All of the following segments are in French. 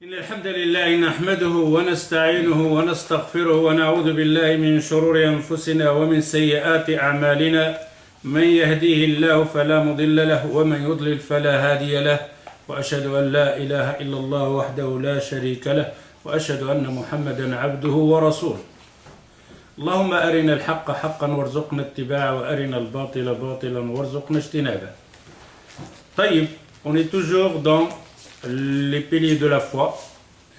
إن الحمد لله نحمده ونستعينه ونستغفره ونعوذ بالله من شرور أنفسنا ومن سيئات أعمالنا من يهديه الله فلا مضل له ومن يضلل فلا هادي له وأشهد أن لا إله إلا الله وحده لا شريك له وأشهد أن محمدا عبده ورسوله اللهم أرنا الحق حقا وارزقنا اتباعه وأرنا الباطل باطلا وارزقنا اجتنابه. طيب, on est toujours dans les piliers de la foi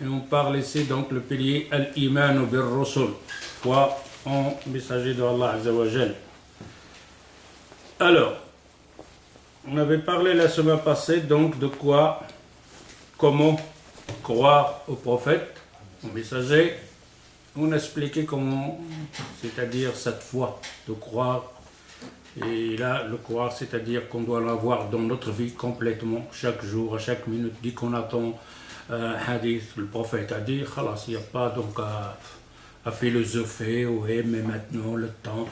et on parle ici donc le pilier al-iman bir-rusul, foi en messager de Allah Azza wa Jal. Alors, on avait parlé la semaine passée donc de quoi, comment croire au prophète, au messager. On a expliqué comment, c'est-à-dire cette foi de croire. Et là, le croire, c'est-à-dire qu'on doit l'avoir dans notre vie complètement, chaque jour, à chaque minute. Dès qu'on attend un hadith, le prophète a dit, khalas, il n'y a pas donc à philosopher, oui, mais maintenant le temps,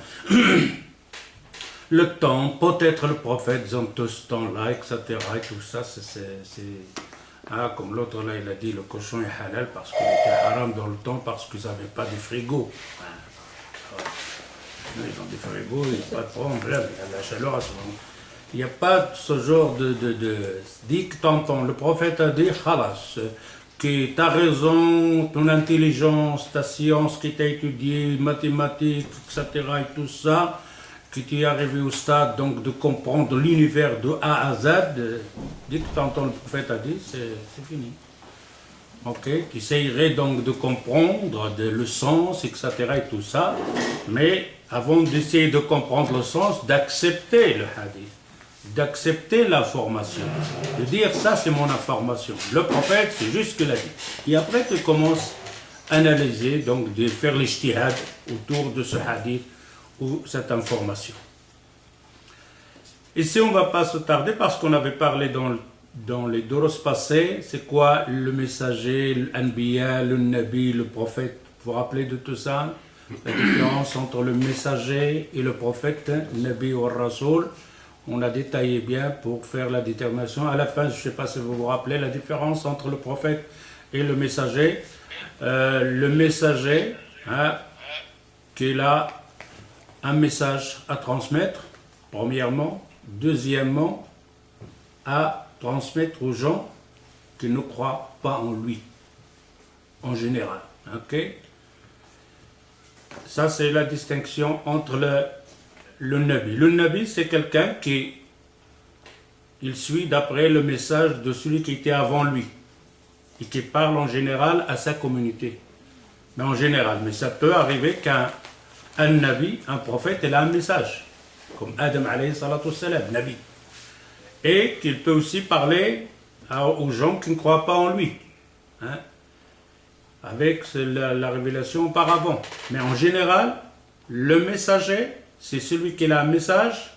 le temps, peut-être le prophète dans tout ce temps-là, etc. Et tout ça, comme l'autre là, il a dit, le cochon est halal parce qu'il était haram dans le temps, parce qu'ils n'avaient pas de frigo. Ils ont des frigos, il n'y a pas de problème, il y a la chaleur à ce moment. Il n'y a pas ce genre de dit que t'entends, le prophète a dit, khalas, que ta raison, ton intelligence, ta science qui t'a étudié, mathématiques, etc. et tout ça, que tu es arrivé au stade donc de comprendre l'univers de A à Z, dès que t'entends le prophète a dit, c'est fini. Ok, tu essayerais donc de comprendre le sens, etc. et tout ça, mais avant d'essayer de comprendre le sens, d'accepter le hadith, d'accepter l'information, de dire ça c'est mon information. Le prophète c'est juste ce qu'il a dit. Et après tu commences à analyser, donc de faire l'ijtihad autour de ce hadith ou cette information. Ici on ne va pas se tarder parce qu'on avait parlé dans les doros passés, c'est quoi le messager, l'anbiya, le nabi, le prophète. Vous vous rappelez de tout ça? La différence entre le messager et le prophète, nabi ou rasoul. On a détaillé bien pour faire la détermination. À la fin, je ne sais pas si vous vous rappelez la différence entre le prophète et le messager. Le messager, qu'il a un message à transmettre, premièrement. Deuxièmement, à transmettre aux gens qui ne croient pas en lui, en général. Ok? Ça, c'est la distinction entre le nabi. Le nabi, c'est quelqu'un il suit d'après le message de celui qui était avant lui et qui parle en général à sa communauté. Mais en général, mais ça peut arriver qu'un nabi, un prophète, il a un message, comme Adam alayhi salatu wassalam, nabi. Et qu'il peut aussi parler aux gens qui ne croient pas en lui, avec la révélation auparavant. Mais en général, le messager, c'est celui qui a un message,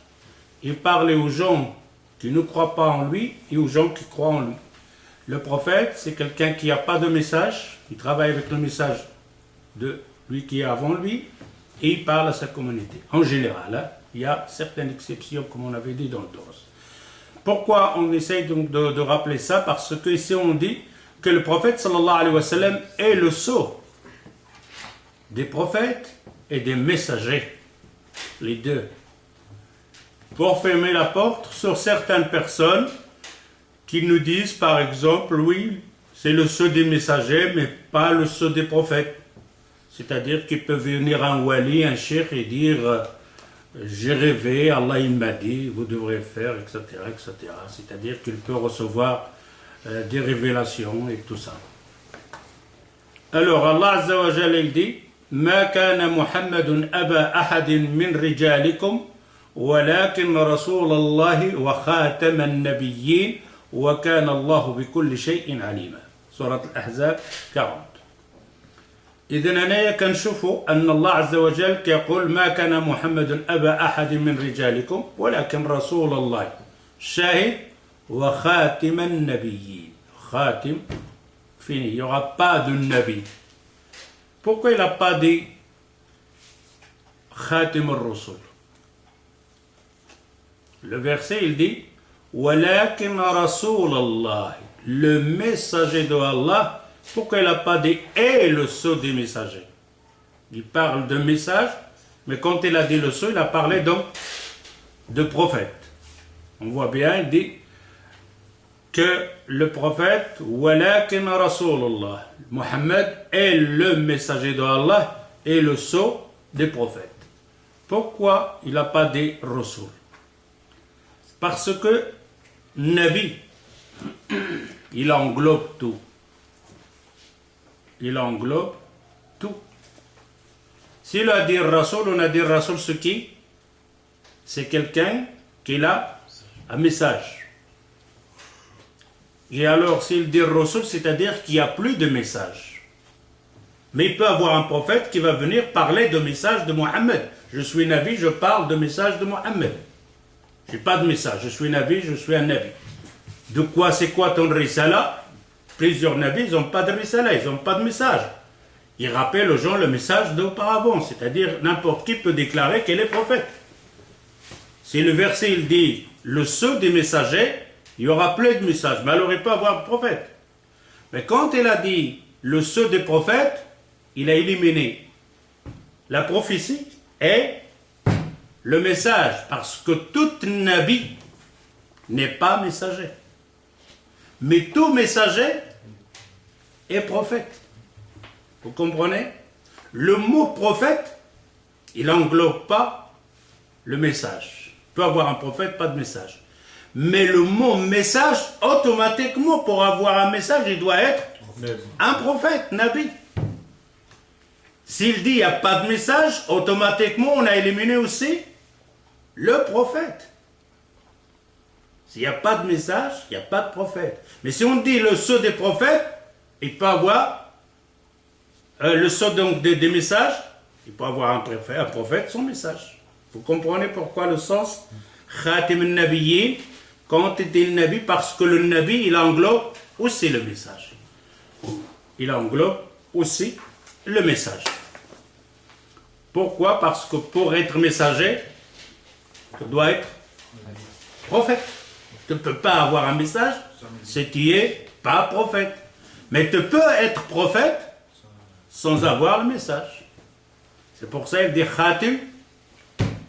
il parle aux gens qui ne croient pas en lui et aux gens qui croient en lui. Le prophète, c'est quelqu'un qui n'a pas de message, il travaille avec le message de lui qui est avant lui, et il parle à sa communauté. En général, il y a certaines exceptions, comme on avait dit dans le Doros. Pourquoi on essaye donc de rappeler ça? Parce que ici on dit que le prophète sallallahu alayhi wa sallam est le sceau des prophètes et des messagers, les deux, pour fermer la porte sur certaines personnes qui nous disent par exemple, oui, c'est le sceau des messagers mais pas le sceau des prophètes. C'est-à-dire qu'il peut venir un wali, un cheikh et dire j'ai rêvé, Allah il m'a dit, vous devrez faire, etc. etc. C'est-à-dire qu'il peut recevoir des révélations et tout ça. Alors Allah Azza wa Jalla il dit ما كان محمد أبا أحد من رجالكم ولكن رسول الله وخاتم النبيين وكان الله بكل شيء عليما. سورة الأحزاب 40. إذن هنايا كنشوفوا أن الله عز وجل كيقول ما كان محمد أبا أحد من رجالكم ولكن رسول الله شاهد وخاتم النبيين. خاتم fini, il n'y aura pas de nabi. Pourquoi il n'a pas dit khatim al-rusul? Le verset il dit ولكن رسول الله le messager de Allah, pourquoi il n'a pas dit et le sceau des messagers? Il parle de message, mais quand il a dit le sceau, il a parlé donc de prophète. On voit bien, il dit que le prophète, walakin Rasulullah, Mohammed est le messager de Allah et le sceau des prophètes. Pourquoi il n'a pas dit Rasul? Parce que Nabi, il englobe tout. Il englobe tout. S'il a dit Rasul, on a dit Rasul ce qui? C'est quelqu'un qui a un message. Et alors, s'il dit Rasul, c'est-à-dire qu'il n'y a plus de message. Mais il peut avoir un prophète qui va venir parler de message de Mohammed. Je suis Nabi, je parle de message de Mohammed. Je n'ai pas de message, je suis Nabi, je suis un Nabi. De quoi, c'est quoi ton risala? Plusieurs Nabis, ils n'ont pas de risala, ils n'ont pas de message. Ils rappellent aux gens le message d'auparavant, c'est-à-dire n'importe qui peut déclarer qu'il est prophète. Si le verset il dit le sceau des messagers, il y aura plus de messages, mais alors il peut avoir de prophète. Mais quand il a dit le sceau des prophètes, il a éliminé la prophétie et le message, parce que tout Nabi n'est pas messager. Mais tout messager est prophète. Vous comprenez? Le mot prophète, il n'englobe pas le message. Il peut avoir un prophète, pas de message. Mais le mot message, automatiquement, pour avoir un message, il doit être un prophète, Nabi. S'il dit il n'y a pas de message, automatiquement, on a éliminé aussi le prophète. S'il n'y a pas de message, il n'y a pas de prophète. Mais si on dit le sceau des prophètes, il peut avoir le sceau donc des messages, il peut avoir un prophète sans message. Vous comprenez pourquoi le sens Khatim al-Nabiyyin, quand il dit le Nabi, parce que le Nabi, il englobe aussi le message. Il englobe aussi le message. Pourquoi? Parce que pour être messager, tu dois être prophète. Tu ne peux pas avoir un message si tu n'es pas prophète. Mais tu peux être prophète sans avoir le message. C'est pour ça qu'il dit Khatim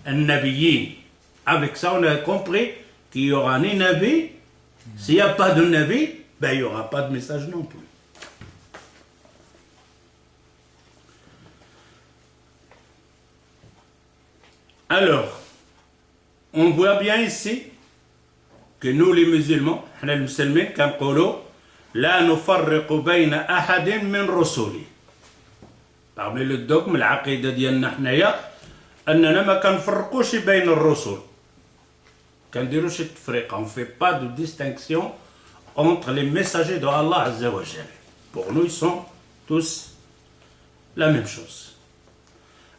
al-Nabiyyin. Avec ça, on a compris qu'il n'y aura ni Nabi. S'il n'y a pas de Nabi, ben, il n'y aura pas de message non plus. Alors, on voit bien ici que nous les musulmans, les musulmans, comme Kolo, la nufarriqu bayna ahadin min rusuli. Parmi le dogme, l'aqida ديالنا حنايا أننا ما كنفرقوش بين الرسل. كنديروش التفرقة. On ne fait pas de distinction entre les messagers de Allah Azza wa Jal. Pour nous, ils sont tous la même chose.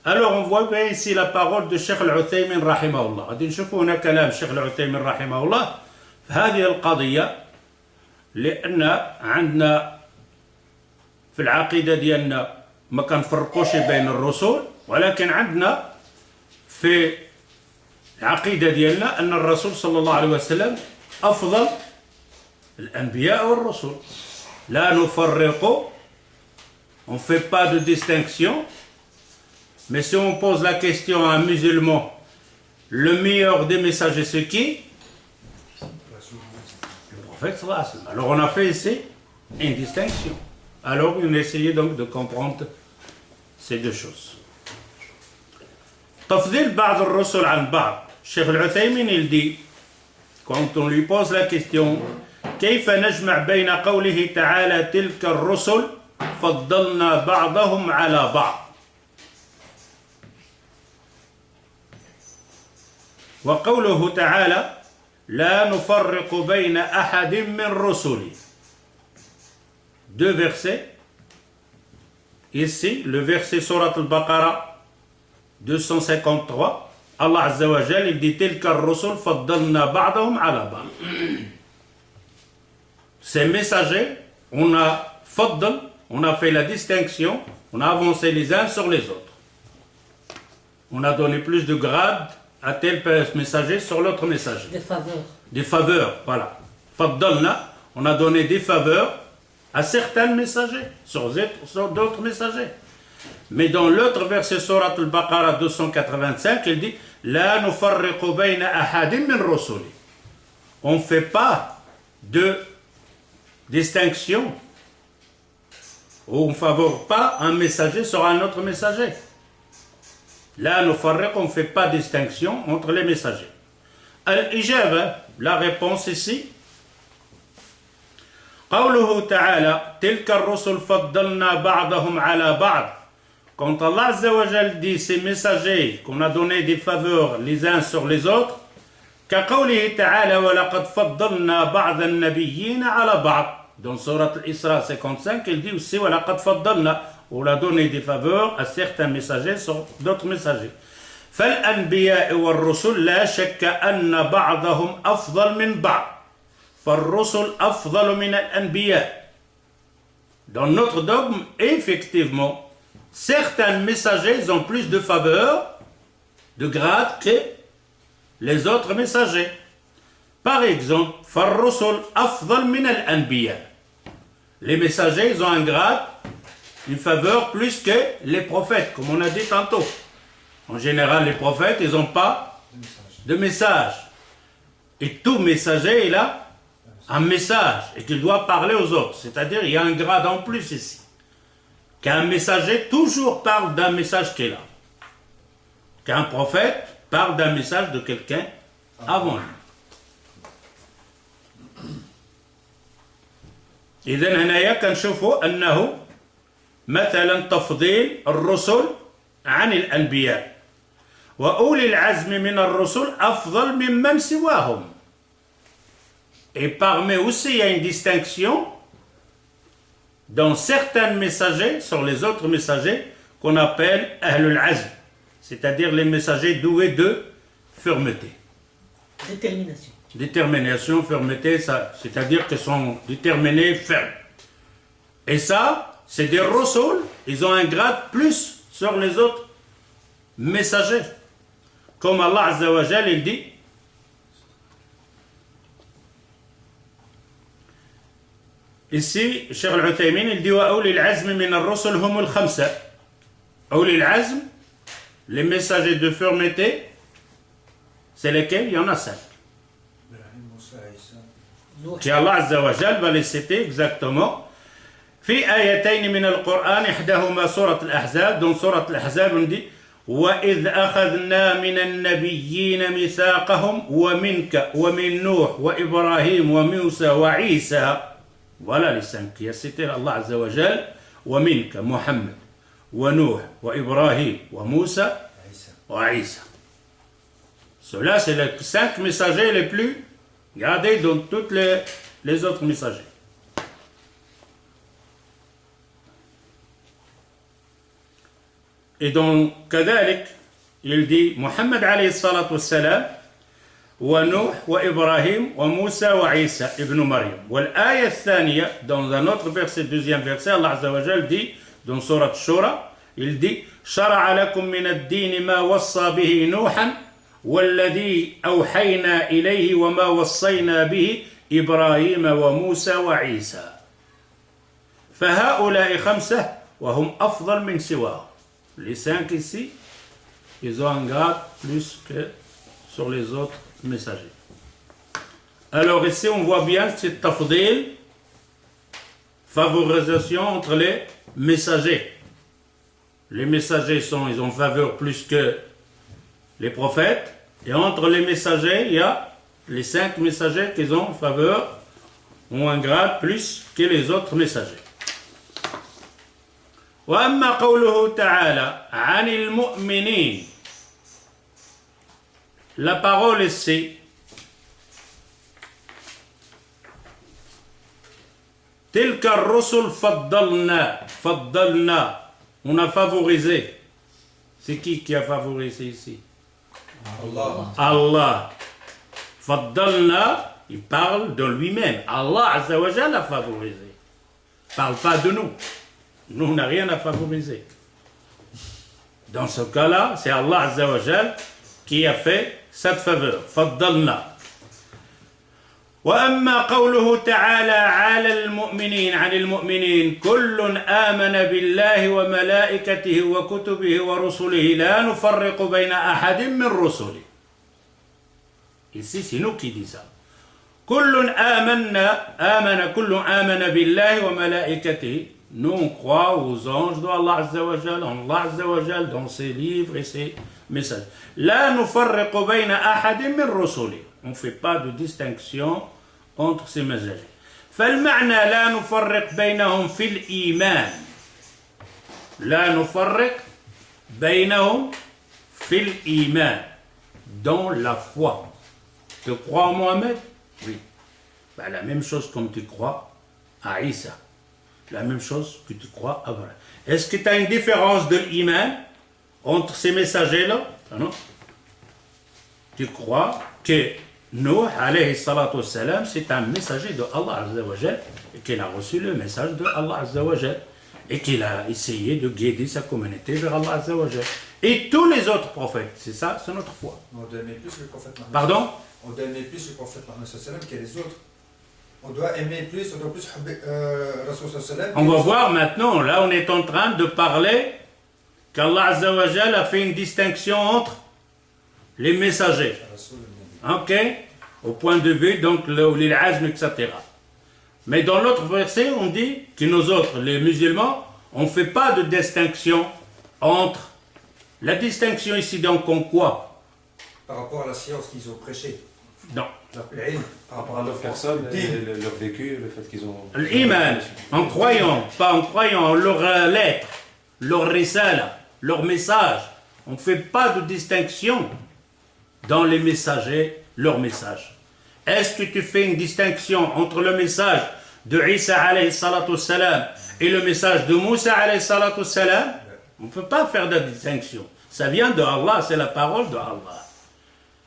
Alors on voit bien ici la parole de Cheikh Al-Uthaymin rahimahullah. غادي نشوفوا هنا كلام Cheikh Al-Uthaymin rahimahullah في هذه القضية لأن عندنا في العقيدة ديالنا ما كنفرقوش بين الرسل ولكن عندنا في العقيدة ديالنا أن الرسول صلى الله عليه وسلم أفضل الأنبياء والرسل لا نفرق on ne fait pas de distinction. Mais si on pose la question à un musulman, le meilleur des messagers c'est qui? Le prophète sallallahu alayhi wa sallam. Alors on a fait ici une distinction. Alors on a essayé donc de comprendre ces deux choses. تفضيل بعض الرسل عن بعض. Cheikh Al-Uthaymin il dit, quand on lui pose la question, كيف نجمع بين قوله تعالى تلك الرسل فضلنا بعضهم على بعض وقوله تعالى لا نفرق بين أحد من رسله. Deux versets. Ici, le verset Surat al-Baqarah 253. Allah Azza wa Jal, il dit تلك الرسل فضلنا بعضهم على بعض. Ces messagers, on a faddal, on a fait la distinction, on a avancé les uns sur les autres. On a donné plus de grade à tel messager sur l'autre messager. Des faveurs. Des faveurs, voilà. Faddalna, on a donné des faveurs à certains messagers sur d'autres messagers. Mais dans l'autre verset Surat al-Baqarah 285, il dit La nufarriqu bayna ahadin min rusuli. On ne fait pas de distinction, on ne favore pas un messager sur un autre messager. La nufarriq, on ne fait pas de distinction entre les messagers. Al-Ijaba, la réponse ici. قوله تعالى تلك الرسل فضلنا بعضهم على بعض. Quand Allah Azza wa Jal dit ces messagers qu'on a donné des faveurs les uns sur les autres, كقوله تعالى ولقد فضلنا بعض النبيين على بعض. Dans Surat Al-Isra 55, il dit aussi ولقد فضلنا, on a donné des faveurs à certains messagers sur d'autres messagers. فالأنبياء والرسل لا شك أن بعضهم أفضل من بعض. فالرسل أفضل من الأنبياء. Dans notre dogme, effectivement, certains messagers ont plus de faveurs, de grades que les autres messagers. Par exemple, فالرسل أفضل من الأنبياء. Les messagers, ils ont un grade, une faveur plus que les prophètes, comme on a dit tantôt. En général, les prophètes, ils n'ont pas de message. Et tout messager, il a un message et qu'il doit parler aux autres. C'est-à-dire, il y a un grade en plus ici. Qu'un messager toujours parle d'un message qu'il a. Qu'un prophète parle d'un message de quelqu'un avant lui. إذن هنايا كنشوفوا أنه مثلا تفضيل الرسل عن الأنبياء وأولي العزم من الرسل أفضل ممن سواهم. Et parmi aussi, il y a une distinction dans certains messagers sur les autres messagers qu'on appelle Ahlul Azm, c'est-à-dire les messagers doués de fermeté. Détermination. Détermination, fermeté, c'est-à-dire qu'ils sont déterminés, fermes. Et ça, c'est des Rasul, ils ont un grade plus sur les autres messagers. Comme Allah Azza wa Jal, il dit ici, Cheikh Al-Uthaymin, il dit wa awli al-azm min ar-rusul hum al-khamsa. Awli al-azm, les messagers de fermeté, c'est lesquels? Il y en a 5. Qui Allah Azza wa Jal va les citer exactement. في آيتين من القرآن إحداهما سورة الأحزاب. Dans سورة الأحزاب on dit وإذ أخذنا من النبيين ميثاقهم ومنك ومن نوح وإبراهيم وموسى وعيسى. Voilà les 5 qui a cité Allah Azza wa Jal. ومنك محمد ونوح وإبراهيم وموسى وعيسى. Ceux-là, c'est les 5 messagers les plus gardés dans toutes les autres messagers. Et donc, كذلك, il dit Muhammad alayhi salatu wassalam ونوح وإبراهيم وموسى وعيسى ابن مريم. والآية الثانية, dans un autre verset, deuxième verset, Allah Azza wa Jal dit, dans Surat Shura, il dit شرع لكم من الدين ما وصى به نوحا والذي أوحينا إليه وما وصينا به إبراهيم وموسى وعيسى فهؤلاء 5 وهم أفضل من سواهم. Les 5 ici, ils ont un grade plus que sur les autres messagers. Alors ici, on voit bien cette tafdil, favorisation entre les messagers. Les messagers ils ont faveur plus que les prophètes, et entre les messagers, il y a les 5 messagers qui ont faveur, ont un grade plus que les autres messagers. وأما قوله تعالى عن المؤمنين. La parole ici, تلك الرسل فضلنا. فضلنا, on a favorisé. C'est qui a favorisé ici? Allah. Allah. Faddalna, il parle de lui-même. Allah Azza wa Jal a favorisé. Il ne parle pas de nous. Nous, on n'a rien à favoriser. Dans ce cas-là, c'est Allah Azza wa Jal qui a fait cette faveur. Faddalna. وأما قوله تعالى على المؤمنين عن المؤمنين كل آمن بالله وملائكته وكتبه ورسله لا نفرق بين أحد من رسله. Ici, c'est nous qui disons ça. كل آمن بالله وملائكته. Nous, on croit aux anges d'Allah Azza wa Jal, en Allah Azza wa Jal, dans ses livres et ses messages. لا نفرق بين أحد من رسله. On ne fait pas de distinction entre ces messagers. فالمعنى لا نفرق بينهم في الإيمان. لا نفرق بينهم في الإيمان. Dans la foi. Tu crois en Mohamed? Oui. Ben, la même chose comme tu crois à Isa. La même chose que tu crois à Abraham. Est-ce que tu as une différence de l'iman entre ces messagers-là? Non. Tu crois que Nuh, alayhi salatu wassalam, c'est un messager de Allah Azza wa Jal et qu'il a reçu le message de Allah Azza wa Jal et qu'il a essayé de guider sa communauté vers Allah Azza wa Jal. Et tous les autres prophètes, c'est ça, c'est notre foi. On doit aimer plus le prophète Mohammed. Pardon? On doit aimer plus le prophète Mohammed que les autres. On doit aimer plus, on doit plus Rasul sallam. On va voir maintenant, là on est en train de parler qu'Allah Azza wa Jal a fait une distinction entre les messagers. Ok? Au point de vue, donc, l'ul azm, etc. Mais dans l'autre verset, on dit que nous autres, les musulmans, on ne fait pas de distinction entre... La distinction ici, donc, en quoi? Par rapport à la science qu'ils ont prêché. Non. Par rapport à leur personne, leur vécu, le fait qu'ils ont... L'iman, en croyant, pas en croyant, leur lettre, leur risala, leur message. On ne fait pas de distinction dans les messagers, leur message. Est-ce que tu fais une distinction entre le message de Isa alayhi salatu salam et le message de Moussa alayhi salatu salam? On ne peut pas faire de distinction. Ça vient de Allah, c'est la parole de Allah.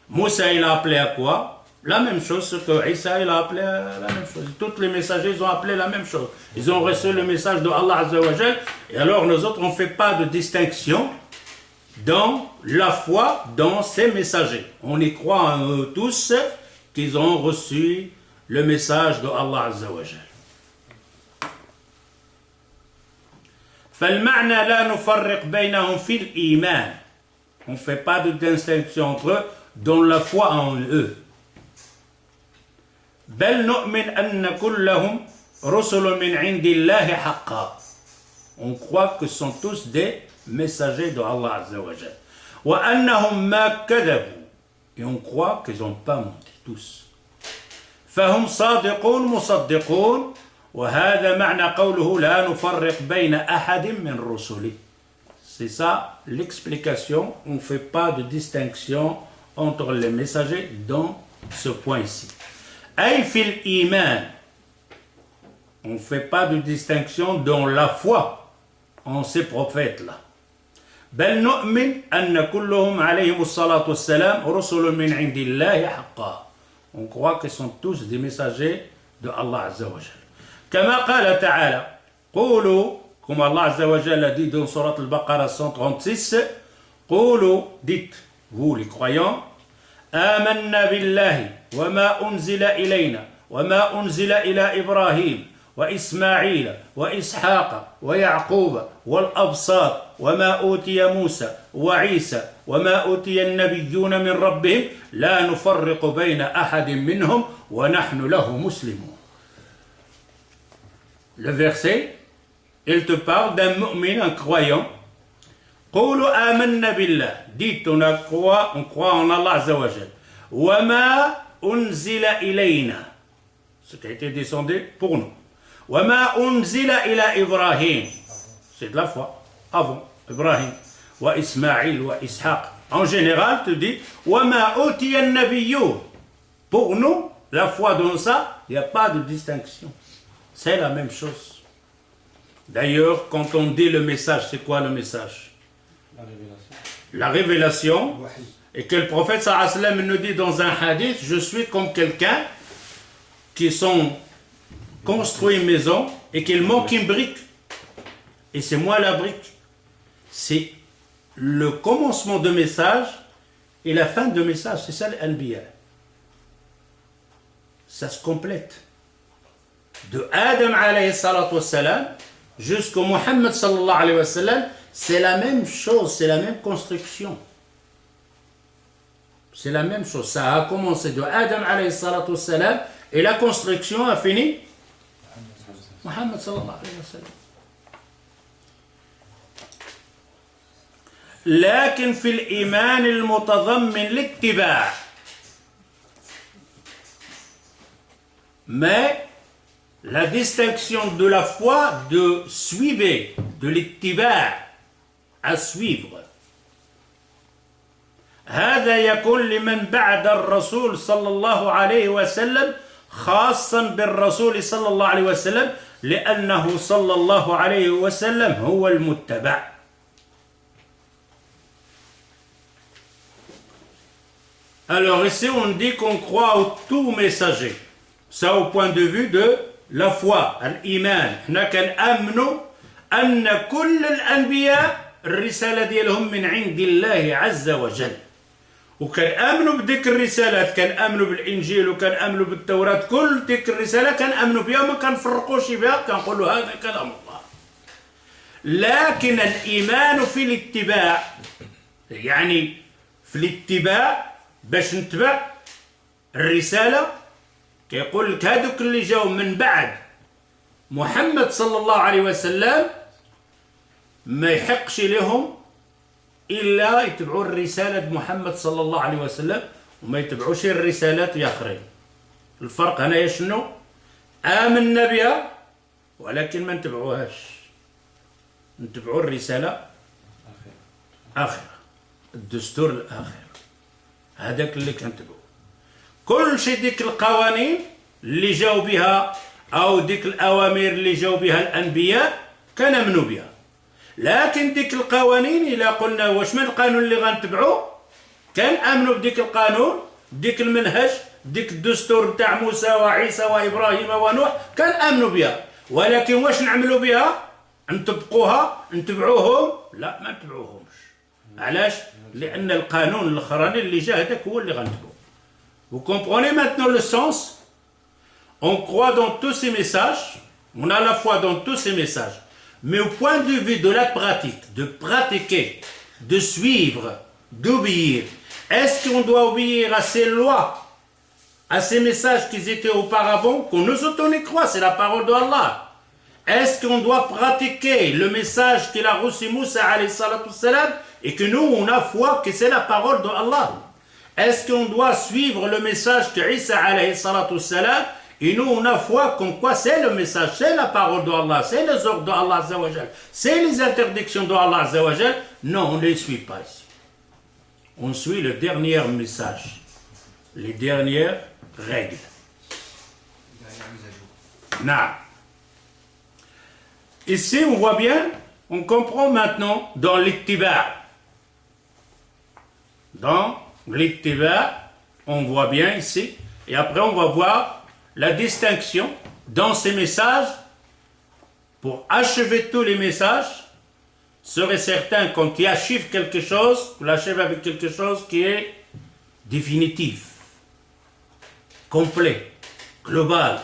Moussa, il a appelé à quoi? La même chose, ce que Isa, il a appelé à la même chose. Tous les messagers, ils ont appelé la même chose. Ils ont reçu le message de Allah Azza wa Jal. Et alors, nous autres, on ne fait pas de distinction dans la foi, dans ces messagers. On y croit en eux tous qu'ils ont reçu le message de Allah Azza wa Jal. فالمعنى لا نفرق بينهم في الإيمان. On ne fait pas de distinction entre eux dans la foi en eux. بل نؤمن أن كلهم رسل من عند الله حقا. On croit que ce sont tous des messagers de Allah Azza wa Jal. وأنهم ما كذبوا. Et on croit qu'ils n'ont pas menti tous. فهم صادقون مصدقون. وهذا معنى قوله لا نفرق بين أحد من رسله. C'est ça l'explication. On ne fait pas de distinction entre les messagers dans ce point-ci. أي في الإيمان. On ne fait pas de distinction dans la foi en ces prophètes-là. بل نؤمن أن كلهم عليهم الصلاة والسلام رسل من عند الله حقا. On croit qu'ils sont tous des messagers de Allah Azza wa Jal. كما قال تعالى قولوا, comme Allah Azza wa Jal a dit dans Surat al-Baqarah 136, قولوا, dites, vous les croyants, آمنا بالله وما أنزل إلينا وما أنزل إلى إبراهيم وإسماعيل وإسحاق ويعقوب والأبصار وما أوتي موسى وعيسى وما أوتي النبيون من ربهم لا نفرق بين أحد منهم ونحن له مسلمون. Le verset, il te parle d'un mu'min, un croyant. قولوا آمنا بالله. Dites, on croit en Allah Azza wa Jal. وما أنزل إلينا. Ce qui a été descendu pour nous. وما أنزل إلى إبراهيم. C'est de la foi. Avant, Ibrahim. وإسماعيل وإسحاق. En général, tu dis وما أوتي النبيون. Pour nous, la foi dans ça, il n'y a pas de distinction. C'est la même chose. D'ailleurs, quand on dit le message, c'est quoi le message? La révélation. Et que le prophète sallallahu alayhi wa sallam nous dit dans un hadith, je suis comme quelqu'un qui sont construit une maison et qu'il manque une brique. Et c'est moi la brique. C'est le commencement de message et la fin de message. C'est ça l'anbiya. ça se complète. De Adam alayhi salatu wassalam jusqu'au Muhammad sallallahu alayhi wa sallam, c'est la même chose, c'est la même construction. C'est la même chose. Ça a commencé de Adam alayhi salatu wassalam et la construction a fini Muhammad sallallahu alayhi wa sallam. لكن في الإيمان المتضمن للاتباع. Mais la distinction de la foi de suivre, de l'ittiba' à suivre. هذا يكون لمن بعد الرسول صلى الله عليه وسلم خاصا بالرسول صلى الله عليه وسلم لأنه صلى الله عليه وسلم هو المتبع. Alors ici on dit qu'on croit au tout messager. Ça au point de vue de la foi, l'iman. هناك الأمن أن كل الأنبياء الرسالة ديالهم من عند الله عز وجل. وكان آمنوا بديك الرسالات، كان آمنوا بالإنجيل وكان آمنوا بالتوراة، كل ديك الرسالة كان آمنوا بها وما كنفرقوش بها، كنقولوا هذا كلام الله. لكن الإيمان في الاتباع، يعني في الاتباع باش نتبع الرسالة، كيقول لك هذوك اللي جاوا من بعد محمد صلى الله عليه وسلم ما يحقش لهم إلا يتبعوا الرسالة محمد صلى الله عليه وسلم وما يتبعوش الرسالات الآخرين. الفرق هنا شنو؟ آمنا بها ولكن ما نتبعوهاش، نتبعوا الرسالة آخرة، الدستور الآخر، هذاك اللي كنتبعوه. كل شيء ديك القوانين اللي جاوا بها أو ديك الأوامر اللي جاوا بها الأنبياء كنؤمنوا بها. لكن ديك القوانين إلا قلنا واش من القانون اللي غنتبعوه، كان آمنوا بديك القانون، ديك المنهج، ديك الدستور تاع موسى وعيسى وإبراهيم ونوح، كان آمنوا بها، ولكن واش نعملوا بها؟ نطبقوها، نتبعوهم؟ لا، ما نتبعوهمش. علاش؟ لأن القانون الأخراني اللي جا هذاك هو اللي غنتبعوه. Vous comprenez maintenant le sens? On croit dans tous ces messages, on a la foi dans tous ces messages. Mais au point de vue de la pratique, de pratiquer, de suivre, d'obéir, est-ce qu'on doit obéir à ces lois, à ces messages qui étaient auparavant, qu'on nous autres croit, c'est la parole d'Allah. Est-ce qu'on doit pratiquer le message qu'il a reçu Moussa alayhi salatu salam et que nous on a foi que c'est la parole d'Allah? Est-ce qu'on doit suivre le message que Isa alayhi salatu salam et nous on a foi comme quoi c'est le message, c'est la parole d'Allah, c'est les ordres d'Allah Azza wa Jal, c'est les interdictions d'Allah Azza wa Jal? Non, on ne les suit pas ici. On suit le dernier message, les dernières règles. Non. Ici on voit bien, on comprend maintenant dans l'ittiba'. Dans l'ittiba', on voit bien ici, et après on va voir la distinction dans ces messages. Pour achever tous les messages, serait certain quand tu achèves quelque chose, tu l'achèves avec quelque chose qui est définitif, complet, global,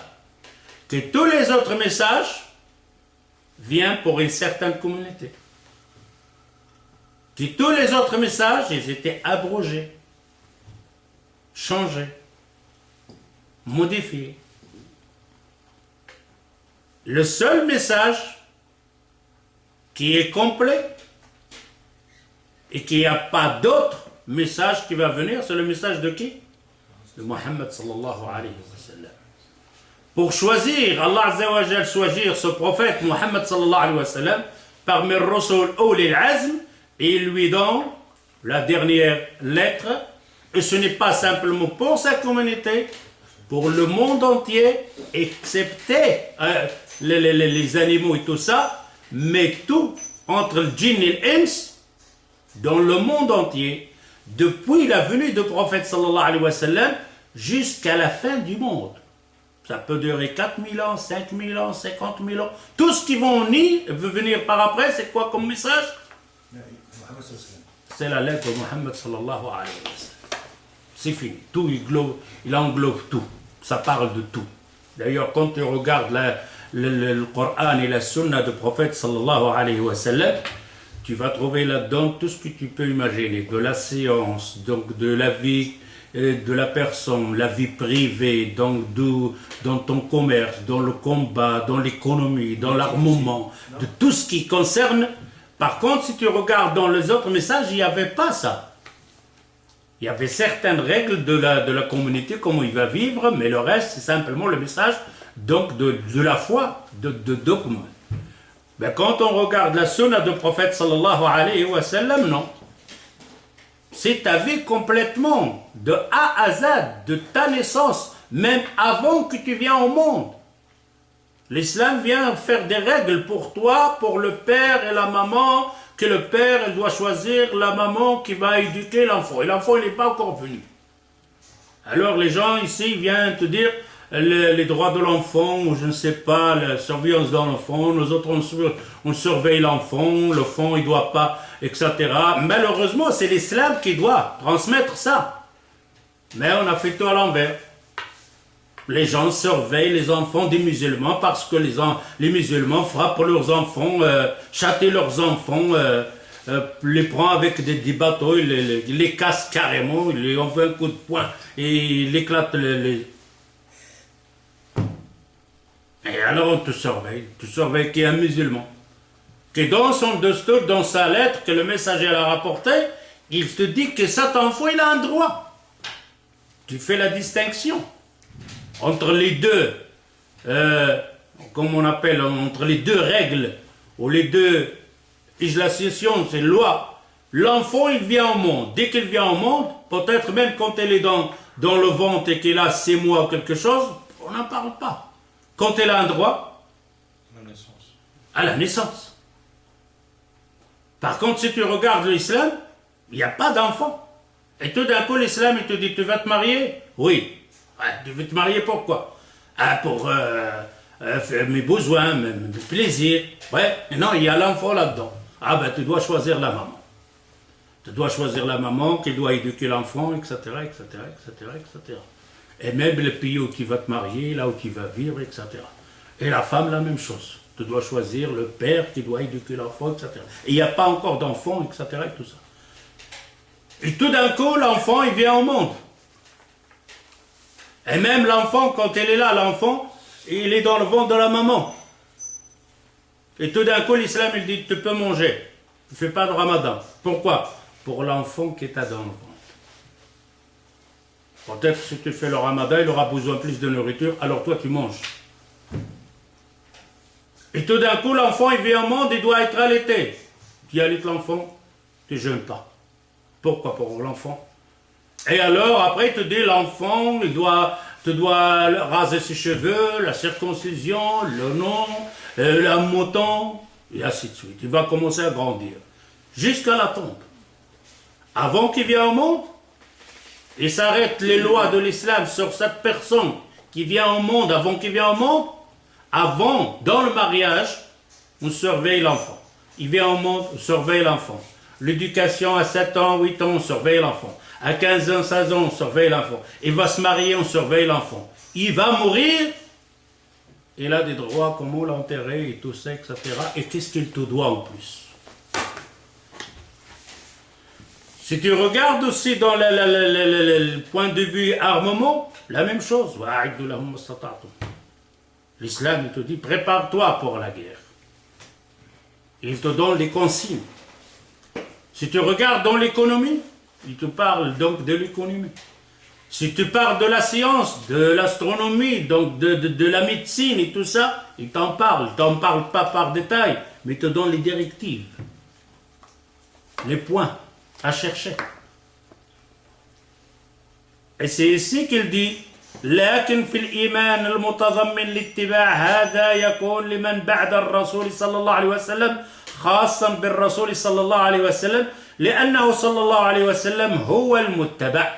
que tous les autres messages viennent pour une certaine communauté, que tous les autres messages ils étaient abrogés, changés, modifiés. Le seul message qui est complet et qu'il n'y a pas d'autre message qui va venir, c'est le message de qui? De Muhammad sallallahu alayhi wa sallam. Pour choisir, Allah Azza wa Jal choisir ce prophète Muhammad sallallahu alayhi wa sallam parmi les Rasul Ulil Azm, et il lui donne la dernière lettre, et ce n'est pas simplement pour sa communauté, pour le monde entier, excepté les animaux et tout ça, mais tout entre le djinn et l'ins, dans le monde entier, depuis la venue du prophète sallallahu alayhi wa sallam jusqu'à la fin du monde. Ça peut durer 4000 ans, 5000 ans, 50 000 ans. Tout ce qui veut venir par après, c'est quoi comme message? C'est la lettre de Muhammad sallallahu alayhi wa sallam. C'est fini. Tout, il englobe tout. ça parle de tout. D'ailleurs, quand tu regardes le Coran et la Sunna du prophète sallallahu alayhi wa sallam, tu vas trouver là-dedans tout ce que tu peux imaginer, de la science, donc de la vie de la personne, la vie privée, donc dans ton commerce, dans le combat, dans l'économie, dans l'armement, de tout ce qui concerne. Par contre, si tu regardes dans les autres messages, il n'y avait pas ça. Il y avait certaines règles de la communauté, comment il va vivre, mais le reste, c'est simplement le message donc de la foi, de dogme. Mais quand on regarde la sunna du prophète sallallahu alayhi wa sallam, non. C'est ta vie complètement, de A à Z, de ta naissance, même avant que tu viennes au monde. L'islam vient faire des règles pour toi, pour le père et la maman, que le père il doit choisir la maman qui va éduquer l'enfant. Et l'enfant il n'est pas encore venu. Alors les gens ici viennent te dire les droits de l'enfant, ou je ne sais pas, la surveillance de l'enfant, nous autres on surveille l'enfant il ne doit pas, etc. Malheureusement c'est l'islam qui doit transmettre ça. Mais on a fait tout à l'envers. Les gens surveillent les enfants des musulmans parce que les musulmans frappent leurs enfants, châtient leurs enfants, les prennent avec des bateaux, ils les cassent carrément, ils leur envoient un coup de poing et ils éclatent les... Et alors on te surveille qui est un musulman. Qui dans son destin, dans sa lettre que le messager a rapporté, il te dit que cet enfant il a un droit. Tu fais la distinction entre les deux, comme on appelle, entre les deux règles, ou les deux législations, c'est loi. L'enfant, il vient au monde. Dès qu'il vient au monde, peut-être même quand elle est dans le ventre et qu'il a 6 mois ou quelque chose, on n'en parle pas. Quand elle a un droit, à la naissance. Par contre, si tu regardes l'islam, il n'y a pas d'enfant. Et tout d'un coup, l'islam, il te dit, tu vas te marier? Oui. Tu veux te marier pourquoi? Pour mes besoins, mes plaisirs. Ouais, non, il y a l'enfant là-dedans. Tu dois choisir la maman. Tu dois choisir la maman qui doit éduquer l'enfant, etc., etc., etc., etc. Et même le pays où tu vas te marier, là où tu vas vivre, etc. Et la femme, la même chose. Tu dois choisir le père qui doit éduquer l'enfant, etc. Et il n'y a pas encore d'enfant, etc., et tout ça. Et tout d'un coup, l'enfant, il vient au monde. Et même l'enfant, quand il est là, l'enfant, il est dans le ventre de la maman. Et tout d'un coup, l'islam, il dit, tu peux manger. Tu ne fais pas de ramadan. Pourquoi? Pour l'enfant qui est dans le ventre. Peut-être que si tu fais le ramadan, il aura besoin plus de nourriture, alors toi, tu manges. Et tout d'un coup, l'enfant, il vient au monde, il doit être allaité. Tu allaites l'enfant, tu ne jeûnes pas. Pourquoi? Pour l'enfant. Et alors, après, il te dit, l'enfant, tu dois raser ses cheveux, la circoncision, le nom, la mouton, et ainsi de suite. Il va commencer à grandir, jusqu'à la tombe. Avant qu'il vienne au monde, il s'arrête les lois de l'islam sur cette personne qui vient au monde, avant qu'il vienne au monde. Avant, dans le mariage, on surveille l'enfant. Il vient au monde, on surveille l'enfant. L'éducation à 7 ans, 8 ans, on surveille l'enfant. À 15 ans, 16 ans, on surveille l'enfant. Il va se marier, on surveille l'enfant. Il va mourir, il a des droits, comment l'enterrer et tout ça, etc. Et qu'est-ce qu'il te doit en plus? Si tu regardes aussi dans le point de vue armement, la même chose. L'islam, il te dit, prépare-toi pour la guerre. Il te donne les consignes. Si tu regardes dans l'économie, il te parle donc de l'économie. Si tu parles de la science, de l'astronomie, donc de la médecine et tout ça, il t'en parle. Il ne t'en parle pas par détail, mais il te donne les directives, les points à chercher. Et c'est ici qu'il dit لكن في الإيمان المتضمن لاتباع هذا يكون لمن بعد الرسول صلى الله عليه وسلم خاصا بالرسول صلى الله عليه وسلم لأنه صلى الله عليه وسلم هو المتبع.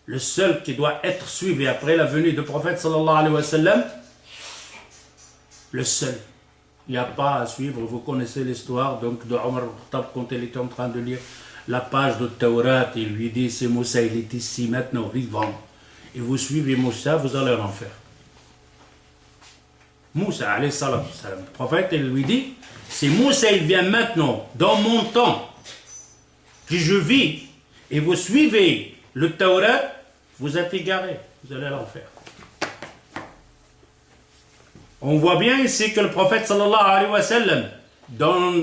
Le seul qui doit être suivi après la venue du prophète sallallahu alayhi wa sallam, le seul. Il n'y a pas à suivre. Vous connaissez l'histoire donc de Omar al-Khattab quand il était en train de lire la page de Taurat. Il lui dit, c'est Moussa, il est ici maintenant vivant. et vous suivez Moussa, vous allez en enfer. Moussa, alayhi salam, le prophète, il lui dit, si Moussa il vient maintenant, dans mon temps, que je vis, et vous suivez le Taurat, vous êtes égarés, vous allez à l'enfer. On voit bien ici que le prophète sallallahu alayhi wa sallam, dans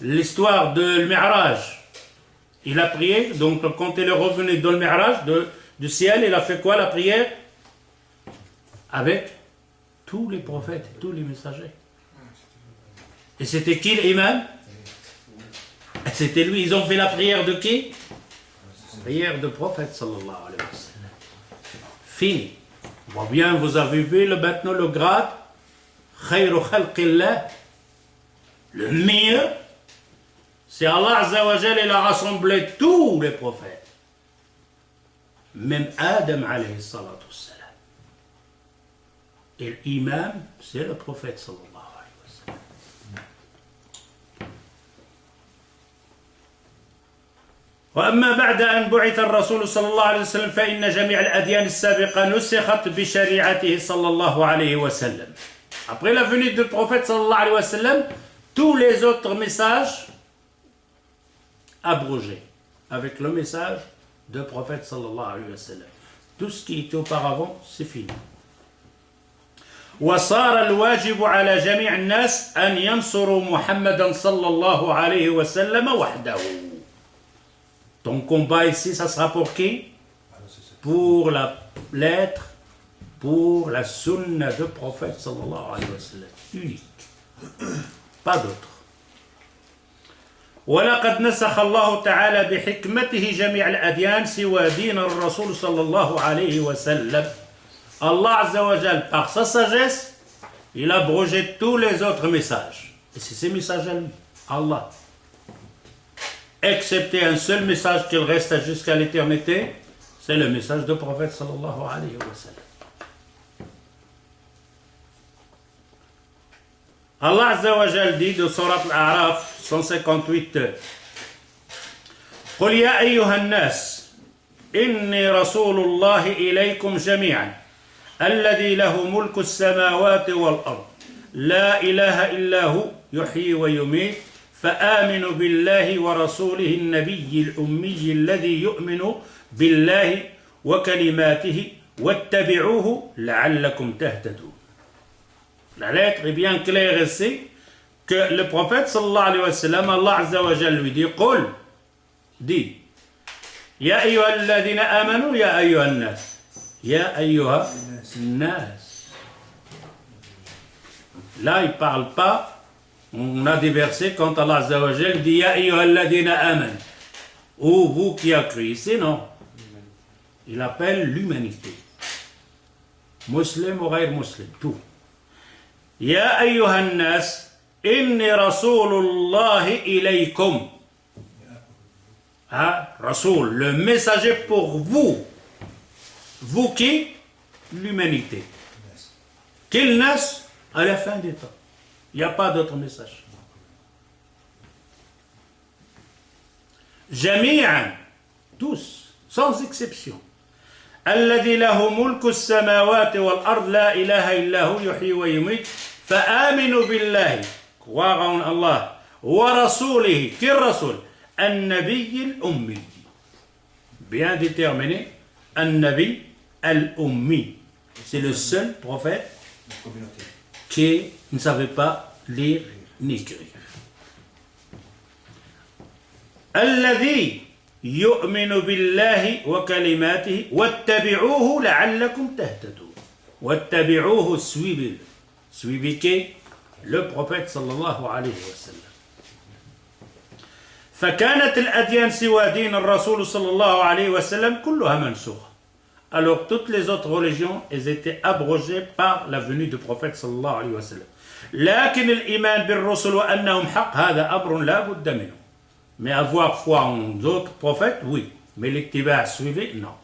l'histoire de Mi'raj, il a prié, donc quand il est revenu dans le Mi'raj du ciel, il a fait quoi la prière? Avec tous les prophètes, tous les messagers. Et c'était qui l'imam? C'était lui. Ils ont fait la prière de qui? La prière du prophète sallallahu alayhi wa sallam. Fini. On voit bien, vous avez vu maintenant le grade. Khayru khalqillah. Le meilleur. C'est Allah Azza wa Jal, il a rassemblé tous les prophètes. Même Adam alayhi salatu wassalam. Et l'imam, c'est le prophète sallallahu alayhi wa sallam. وأما بعد أن بعث الرسول صلى الله عليه وسلم فإن جميع الأديان السابقة نسخت بشريعته صلى الله عليه وسلم. Après la venue du prophète sallallahu alayhi wa sallam, tous les autres messages abrogés avec le message du prophète sallallahu alayhi wa sallam. Tout ce qui était auparavant, c'est fini. وصار الواجب على جميع الناس أن ينصروا محمدا صلى الله عليه وسلم وحده. Ton combat ici, ça sera pour qui? Pour la lettre, pour la sunna du prophète sallallahu alayhi wa sallam. Unique. Pas d'autre. ولقد نسخ الله تعالى بحكمته جميع الأديان سوى دين الرسول صلى الله عليه وسلم. Allah Azza wa Jal, par sa sagesse, il a abrogé tous les autres messages. Et c'est ces messages à lui, Allah. Excepté un seul message qu'il reste jusqu'à l'éternité, c'est le message du prophète sallallahu alayhi wa sallam. Allah Azza wa Jal dit de Surat Al-A'raf 158 قل يا أيها الناس إني رسول الله إليكم جميعا الذي له ملك السماوات والأرض لا إله إلا هو يحيي ويميت فآمنوا بالله ورسوله النبي الأمي الذي يؤمن بالله وكلماته واتبعوه لعلكم تهتدون. La lettre est bien claire ici que le prophète sallallahu alayhi wa sallam, Allah Azza wa Jalla lui dit قل dit يا أيها الذين آمنوا يا أيها الناس يا أيها الناس. Là il ne parle pas. On a des versets quand Allah Azza wa Jalla dit Ya ayyuhalladhina aman, ou vous qui avez cru. Ici non. Il appelle l'humanité. Muslim ou غير muslim, tout. Ya ayyuhan nas, inni rasulullah ilaykum. Ah, Rasoul, le messager pour vous. Vous qui? L'humanité. Qu'il naisse à la fin des temps. Il n'y a pas d'autre message. Jami'an, tous, sans exception. الذي له ملك السماوات والأرض لا إله إلا هو يحيي ويميت فآمنوا بالله croire en Allah ورسوله qui الرسول النبي الأمي bien déterminé النبي الأمي c'est le seul prophète qui ne savait pas lire ni écrire. الذي يؤمن بالله وكلماته واتبعوه لعلكم تهتدون. واتبعوه suivez-le. Suivez qui? Le prophète صلى الله عليه وسلم. فكانت الأديان سوى دين الرسول صلى الله عليه وسلم كلها منسوخة. Alors toutes les autres religions, elles étaient abrogées par la venue du prophète صلى الله عليه وسلم. لكن الإيمان بالرسل وأنهم حق هذا أمر لا بد منه. Mais avoir foi en d'autres prophètes, oui. Mais l'ittiba' suivi, non.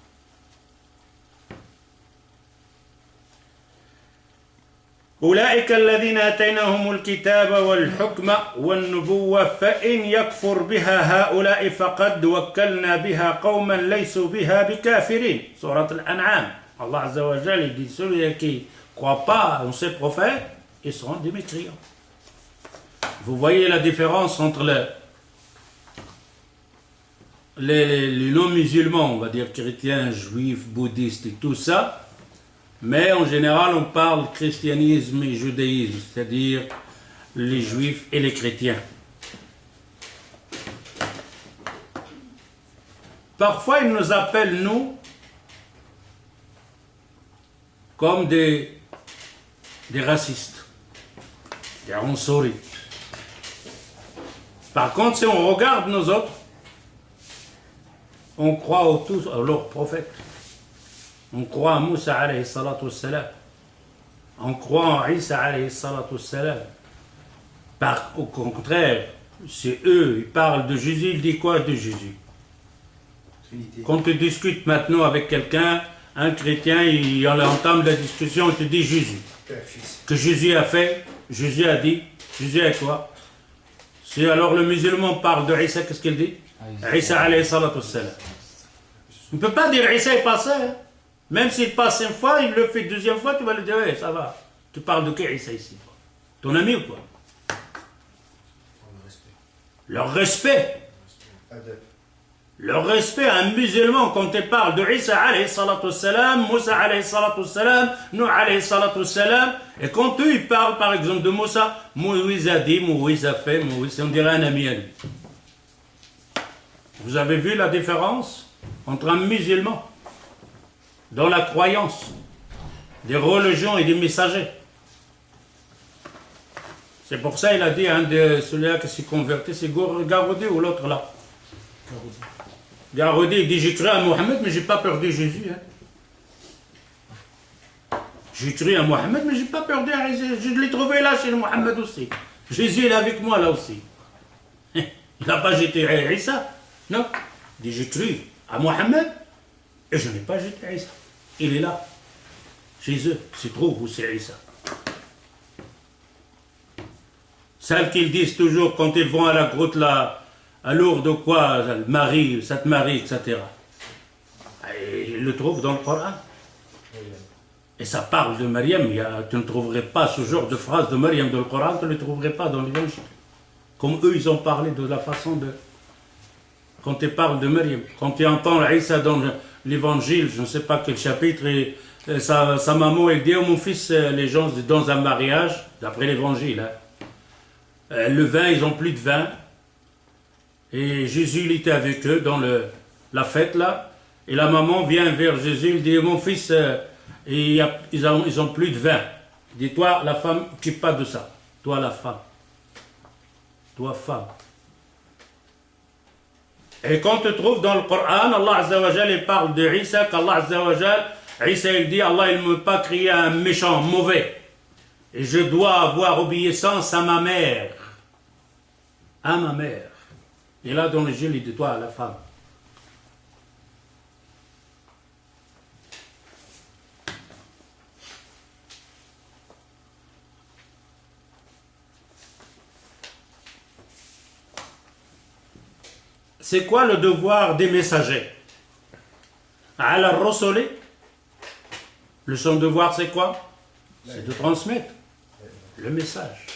أولئك الذين آتيناهم الكتاب والحكم والنبوة فإن يكفر بها هؤلاء فقد وكلنا بها قوما ليسوا بها بكافرين. Sourate Al-An'am. Allah Azza wa Jalla dit celui qui ne croit pas en ses prophètes, ils seront des mécréants. Vous voyez la différence entre les non-musulmans, on va dire chrétiens, juifs, bouddhistes et tout ça. Mais en général, on parle christianisme et judaïsme, c'est-à-dire les juifs et les chrétiens. Parfois, ils nous appellent, nous, comme des racistes, des ansorites. Par contre, si on regarde nous autres, on croit tous à leurs prophètes. On croit à Moussa alayhi salatu wassalam. On croit en Isa alayhi salatu wassalam. Au contraire, c'est eux, ils parlent de Jésus, ils disent quoi de Jésus? Trinité. Quand tu discutes maintenant avec quelqu'un, un chrétien, il entame la discussion, il te dit Jésus. Père, fils. Que Jésus a fait, Jésus a dit, Jésus a quoi? Si alors le musulman parle de Isa, qu'est-ce qu'il dit? Isa alayhi salatu wassalam. On ne peut pas dire Isa est passé. Hein? Même s'il passe une fois, il le fait deuxième fois, tu vas lui dire, ouais, ça va. Tu parles de qui Isa ici? Ton ami ou quoi? Leur respect. Adep. Leur respect à un musulman, quand il parle de Isa alayhi salatu wassalam, Moussa alayhi salatu wassalam, Nuh alayhi salatu wassalam, et quand eux ils parlent par exemple de Moussa, Moïse a dit, Moïse a fait, Moïse, on dirait un ami à lui. Vous avez vu la différence entre un musulman dans la croyance des religions et des messagers? C'est pour ça qu'il a dit, un de celui-là qui s'est converti, c'est Garoudi ou l'autre là. Garoudi, il dit, j'ai cru à Mohammed, mais j'ai pas peur de Jésus. Hein. J'ai cru à Mohammed, mais j'ai pas peur de Jésus. Je l'ai trouvé là chez Mohammed aussi. Jésus, il est avec moi là aussi. Il n'a pas jeté Isa. Non. Il dit, j'ai cru à Mohammed, et je n'ai pas jeté Isa. Il est là, chez eux, se trouve où c'est Isa. Celles qu'ils disent toujours quand ils vont à la grotte là, à Lourdes ou quoi, Marie, Sainte Marie, etc. Et ils le trouvent dans le Coran. Et ça parle de Maryam. Tu ne trouverais pas ce genre de phrase de Maryam dans le Coran, tu ne le trouverais pas dans l'Évangile. Comme eux, ils ont parlé de la façon de... Quand ils parlent de Maryam, quand tu entends Isa dans l'Évangile, je ne sais pas quel chapitre, et sa maman, elle dit, oh mon fils, les gens dans un mariage, d'après l'Évangile, hein, le vin, ils n'ont plus de vin. Et Jésus, il était avec eux dans la fête là. Et la maman vient vers Jésus, il dit, mon fils, ils n'ont plus de vin. Il dit, toi, la femme, occupe pas de ça. Toi, la femme. Toi, femme. Et quand tu trouves dans le Coran, Allah Azza wa Jal, il parle de Isa, qu'Allah Azza wa Jal, Isa, il dit, Allah, il ne m'a pas créé un méchant, mauvais. Et je dois avoir obéissance à ma mère. À ma mère. Et là, dans le jeu, il dit, toi, la femme. C'est quoi le devoir des messagers? Ala Rasuli, son devoir c'est quoi? C'est de transmettre le message.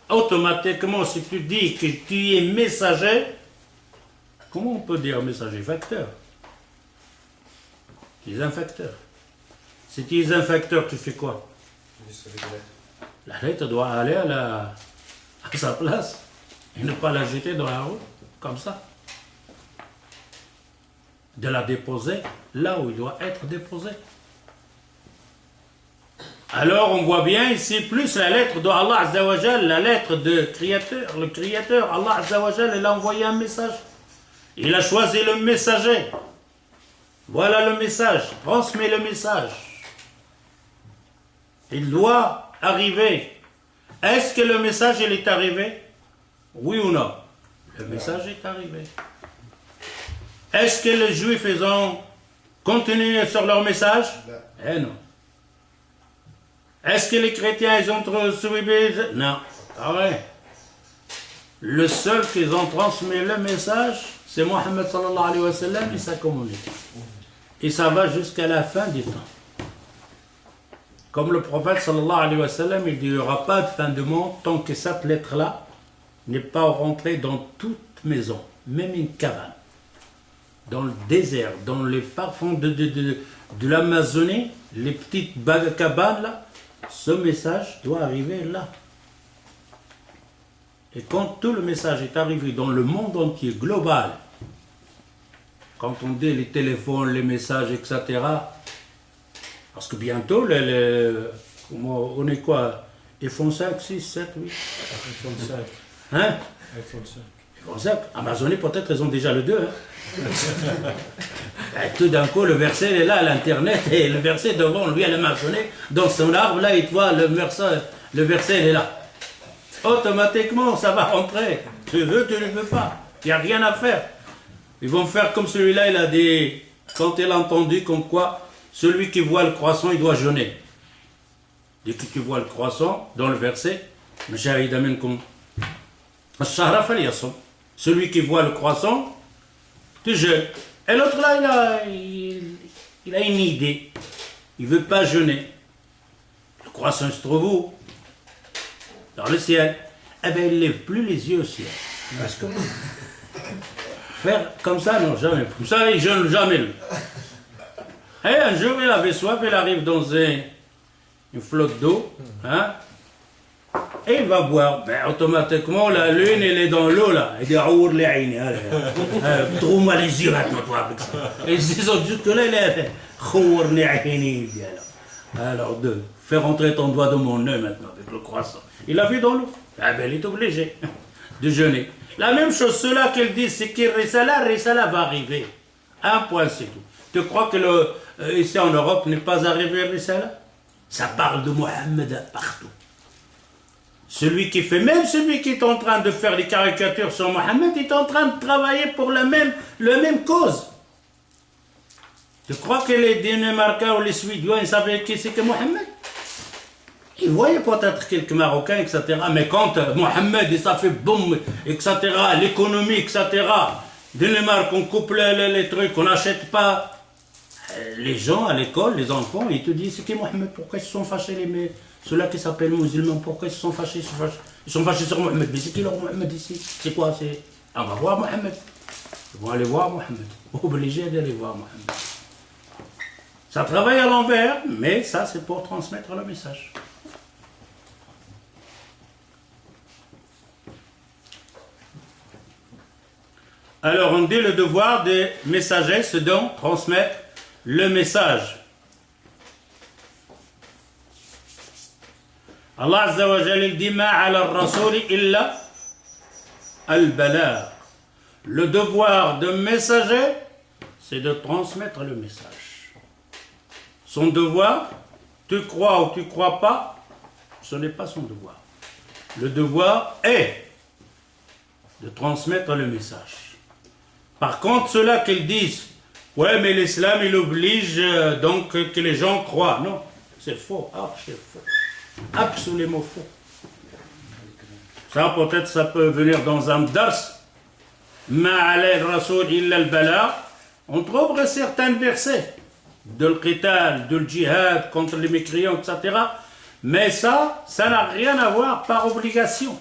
Automatiquement, si tu dis que tu es messager, comment on peut dire messager? Facteur. Tu es un facteur. Si tu es un facteur, tu fais quoi? La lettre doit aller à sa place et ne pas la jeter dans la route, comme ça. De la déposer là où il doit être déposé. Alors on voit bien ici plus la lettre de Allah Azza wa Jal, la lettre de Créateur. Le Créateur, Allah Azza wa Jal, il a envoyé un message. Il a choisi le messager. Voilà le message, transmets le message. Il doit arriver. Est-ce que le message il est arrivé? Oui ou non? Le message est arrivé. Est-ce que les Juifs ils ont continué sur leur message? Eh non. Est-ce que les chrétiens, ils ont suivi? Non. Ah ouais. Le seul qu'ils ont transmis le message, c'est Mohammed sallallahu alayhi wa sallam et sa communauté. Et ça va jusqu'à la fin du temps. Comme le prophète sallallahu alayhi wa sallam, il dit, il n'y aura pas de fin du monde tant que cette lettre-là n'est pas rentrée dans toute maison, même une cabane. Dans le désert, dans les farfons de l'Amazonie, les petites cabanes là, ce message doit arriver là. Et quand tout le message est arrivé dans le monde entier, global, quand on dit les téléphones, les messages, etc., parce que bientôt, on est quoi? iPhone 5, 6, 7, 8 iPhone 5. Hein? iPhone 5. iPhone 5. Amazonie, peut-être, ils ont déjà le 2. Hein? Et tout d'un coup, le verset est là à l'internet, et le verset devant lui à l'Amazonie, dans son arbre, là, il voit le verset, il est là. Automatiquement, ça va rentrer. Tu veux, tu ne veux pas. Il n'y a rien à faire. Ils vont faire comme celui-là, il a dit, quand il a entendu comme quoi, celui qui voit le croissant, il doit jeûner. Dès que tu vois le croissant, dans le verset, celui qui voit le croissant, tu jeûnes. Et l'autre là, il a une idée. Il ne veut pas jeûner. Le croissant se trouve où? Dans le ciel. Eh bien, il ne lève plus les yeux au ciel. Parce que faire comme ça, non, jamais. Comme ça, il ne jeûne jamais. Lui. Et un jour, il avait soif, il arrive dans une flotte d'eau, hein, et il va boire. Ben, automatiquement, la lune, elle est dans l'eau, là. Il dit, trouve-moi les yeux maintenant, toi, avec ça. Et ces autres, jusque-là, il est, alors, de faire entrer ton doigt dans mon œil maintenant, avec le croissant. Il a vu dans l'eau. Ah ben, il est obligé de jeûner. La même chose, ceux-là qu'ils disent, c'est que Risala va arriver. Un point, c'est tout. Tu crois que ici en Europe n'est pas arrivé Risala? Ça parle de Mohammed partout. Celui qui fait, même celui qui est en train de faire des caricatures sur Mohammed, est en train de travailler pour la même cause. Tu crois que les Dinamarca ou les Suédois, ils savaient qui c'est que Mohammed? Ils voyaient peut-être quelques Marocains, etc. Mais quand Mohammed, ça fait boum, etc., l'économie, etc., Danemark, on coupe les trucs, on n'achète pas. Les gens à l'école, les enfants, ils te disent, c'est qui Mohammed? Pourquoi ils se sont fâchés, ceux-là qui s'appellent musulmans? Pourquoi ils se sont fâchés? Ils sont fâchés sur Mohammed. Mais c'est qui leur Mohammed ici? C'est quoi? On va voir Mohammed. Ils vont aller voir Mohammed. Obligés d'aller voir Mohammed. Ça travaille à l'envers, mais ça, c'est pour transmettre le message. Alors, on dit le devoir des messagers, c'est donc transmettre le message. Allah Azza wa Jalla dit ma ala ar-rasoul illa al-balagh. Le devoir de messager, c'est de transmettre le message. Son devoir, tu crois ou tu crois pas, ce n'est pas son devoir. Le devoir est de transmettre le message. Par contre, ceux-là qu'ils disent, ouais, mais l'islam, il oblige donc que les gens croient. Non, c'est faux, c'est faux. Absolument faux. Ça, peut-être, ça peut venir dans un dars. Ma alayhi rasoul illa al-balagh. On trouverait certains versets de l'qital, de l'jihad contre les mécréants, etc. Mais ça n'a rien à voir par obligation.